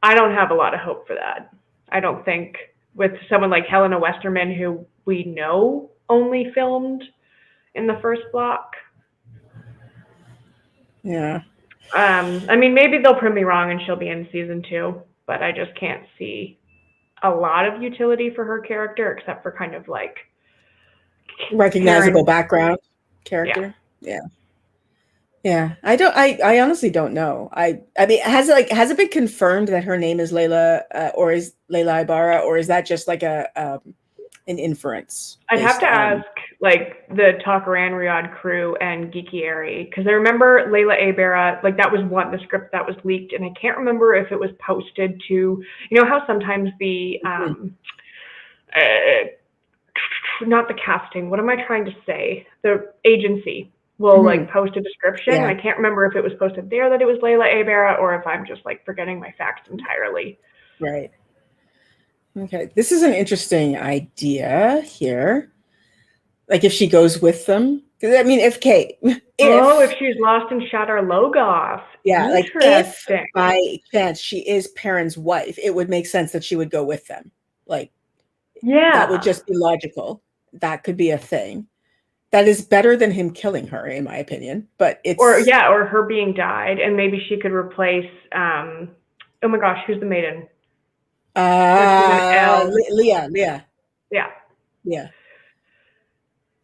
I don't have a lot of hope for that. I don't think with someone like Helena Westerman, who we know only filmed in the first block. Yeah. I mean, maybe they'll prove me wrong and she'll be in season 2, but I just can't see a lot of utility for her character, except for kind of like recognizable background character. Yeah. I honestly don't know. I mean, has it been confirmed that her name is Layla, or is Layla Ibarra, or is that just like an inference? I'd have to ask like the Takaran Riyadh crew and Geeky Airy, because I remember Layla Ibarra, like that was the script that was leaked, and I can't remember if it was posted to, how sometimes the not the casting, what am I trying to say? The agency will like post a description. Yeah. I can't remember if it was posted there that it was Layla Ibarra, or if I'm just like forgetting my facts entirely. Right. Okay. This is an interesting idea here. Like if she goes with them. I mean, if she's lost in Shadar Logoth. Yeah, like if by chance she is Perrin's wife, it would make sense that she would go with them. Like, that would just be logical. That could be a thing. That is better than him killing her, in my opinion. But it's or her being died, and maybe she could replace. Oh my gosh, who's the maiden? Leah. Yeah.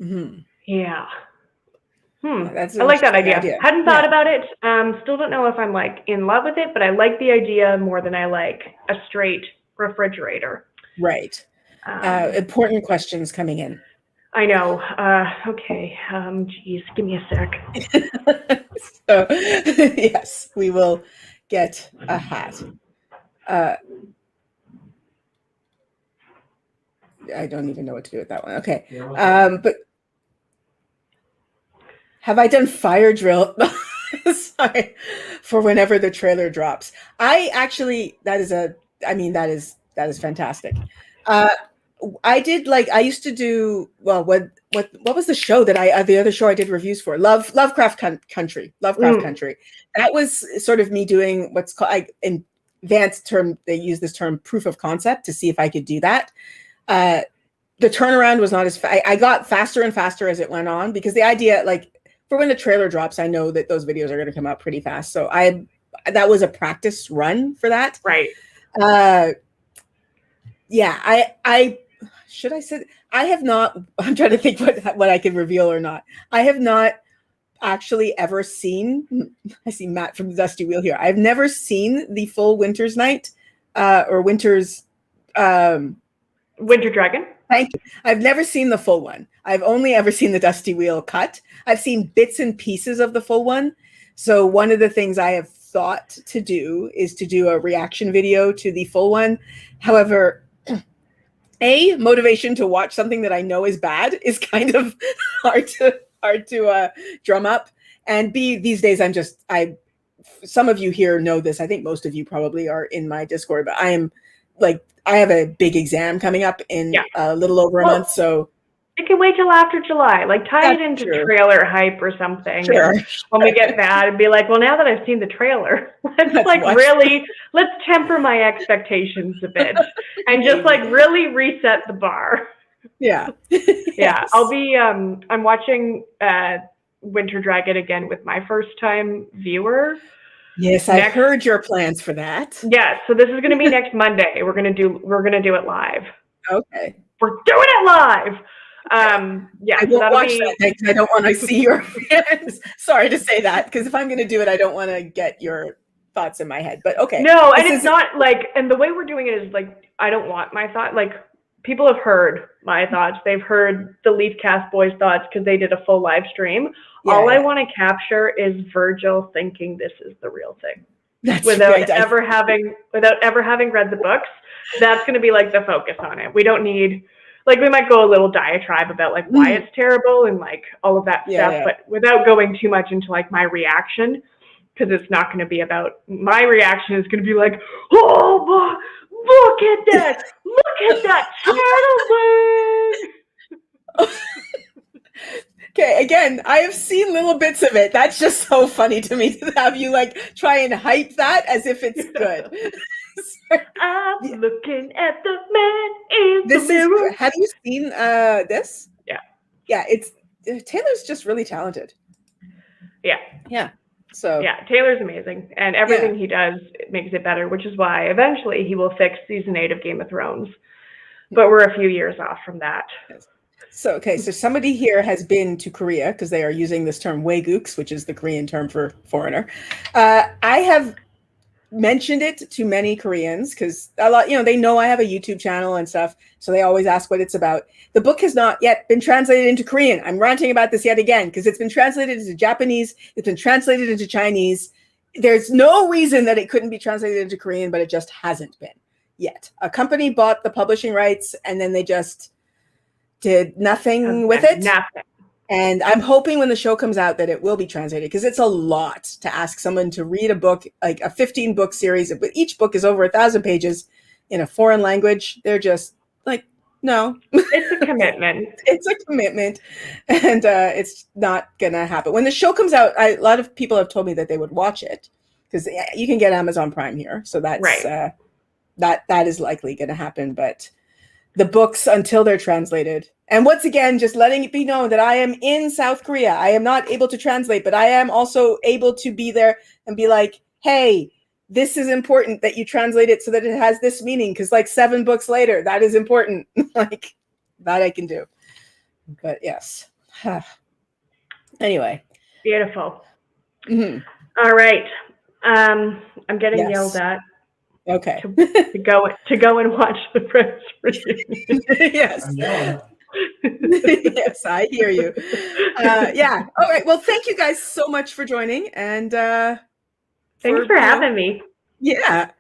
Mm-hmm. Yeah. I like that idea. Hadn't thought about it. Still don't know if I'm like in love with it, but I like the idea more than I like a straight refrigerator. Right. Important questions coming in. I know. Okay. Geez, give me a sec. So, yes, we will get a hat. I don't even know what to do with that one. Okay. But have I done fire drill? Sorry, for whenever the trailer drops. I actually, that is fantastic. I used to do, what was the show that the other show I did reviews for? Lovecraft Country. That was sort of me doing what's called, in advanced term, they use this term proof of concept to see if I could do that. The turnaround was not as I got faster and faster as it went on, because the idea, like, for when the trailer drops, I know that those videos are going to come out pretty fast. So that was a practice run for that. Right. Yeah, I should I say, I have not, I'm trying to think what I can reveal or not. I have not actually ever seen, I see Matt from the Dusty Wheel here. I've never seen the full Winter's Night, or Winter's, Winter Dragon. Thank you. I've never seen the full one. I've only ever seen the Dusty Wheel cut. I've seen bits and pieces of the full one. So one of the things I have thought to do is to do a reaction video to the full one. However, A, motivation to watch something that I know is bad is kind of hard to drum up. And B, these days some of you here know this. I think most of you probably are in my Discord, but I have a big exam coming up in a little over a month, so it can wait till after July. Like, tie it into trailer hype or something. Sure. When we get that, and be like, well, now that I've seen the trailer, let's temper my expectations a bit and just like really reset the bar. Yeah. Yeah. I'll be I'm watching Winter Dragon again with my first time viewer. Yes, I heard your plans for that. Yeah, so this is going to be next Monday. We're going to do it live. Okay. We're doing it live. Yeah, I so won't that'll watch be that then because I don't want to see your fans. Sorry to say that, because if I'm going to do it, I don't want to get your thoughts in my head. But okay. no, and it's not like, and the way we're doing it is like, I don't want my thought. Like, people have heard my thoughts. They've heard the Leafcast boys' thoughts because they did a full live stream. All I want to capture is Virgil thinking this is the real thing. That's without right. ever having read the books. That's going to be like the focus on it. We don't need, like, we might go a little diatribe about like why it's terrible and like all of that stuff, but without going too much into like my reaction, because it's not going to be about, my reaction is going to be like, oh, look at that turtle bird. Okay, again, I have seen little bits of it. That's just so funny to me to have you like try and hype that as if it's good. I'm looking at the man in the mirror. Have you seen this? Yeah. Yeah, Taylor's just really talented. Yeah. Yeah. So yeah, Taylor's amazing, and everything he does makes it better, which is why eventually he will fix season 8 of Game of Thrones. But we're a few years off from that. Yes. So somebody here has been to Korea because they are using this term "waegooks," which is the Korean term for foreigner. I have mentioned it to many Koreans because a lot, they know I have a YouTube channel and stuff, so they always ask what it's about. The book has not yet been translated into Korean. I'm ranting about this yet again because it's been translated into Japanese, it's been translated into Chinese. There's no reason that it couldn't be translated into Korean, but it just hasn't been yet. A company bought the publishing rights and then they just did nothing with it. Nothing. And I'm hoping when the show comes out that it will be translated, because it's a lot to ask someone to read a book, like a 15-book series, but each book is over 1,000 pages in a foreign language. They're just like, no. It's a commitment. It's a commitment, and it's not going to happen. When the show comes out, a lot of people have told me that they would watch it, because you can get Amazon Prime here. So that's right. That is likely going to happen, but the books until they're translated. And once again, just letting it be known that I am in South Korea. I am not able to translate, but I am also able to be there and be like, hey, this is important that you translate it so that it has this meaning. Because like 7 books later, that is important. Like that I can do. But yes. Anyway. Beautiful. Mm-hmm. All right. I'm getting yelled at. Okay. to go and watch the Friends reunion. Yes. Yes, I hear you. Yeah. All right. Well, thank you guys so much for joining, and thanks for having me. Yeah.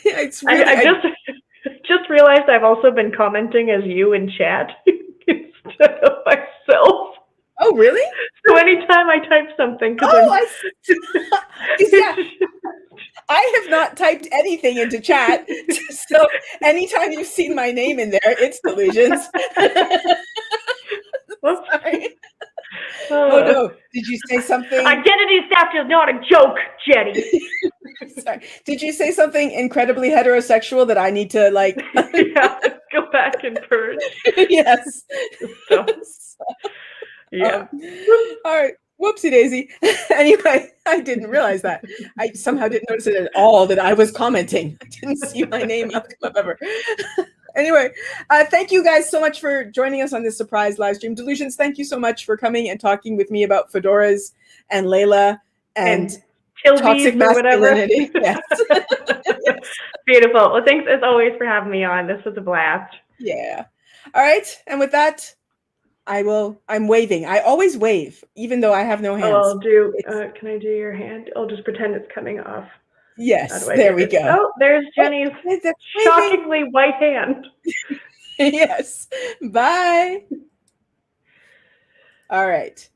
It's really, I just realized I've also been commenting as you in chat instead of myself. Oh, really? So anytime I type something, I have not typed anything into chat, so anytime you've seen my name in there, it's Delusions. Sorry. Oh no! Did you say something? Identity theft is not a joke, Jenny. Sorry. Did you say something incredibly heterosexual that I need to like? Yeah, let's go back and purge. Yes. Yeah. All right. Whoopsie daisy. Anyway, I didn't realize that. I somehow didn't notice it at all that I was commenting. I didn't see my name come up ever. Anyway, thank you guys so much for joining us on this surprise live stream. Delusions, thank you so much for coming and talking with me about fedoras and Layla and toxic masculinity. Yes. Yes. Beautiful. Well, thanks as always for having me on. This was a blast. Yeah. All right. And with that, I'm waving. I always wave, even though I have no hands. Oh, can I do your hand? I'll just pretend it's coming off. Yes, there we go. Oh, there's Jenny's shockingly white hand. Yes. Bye. All right.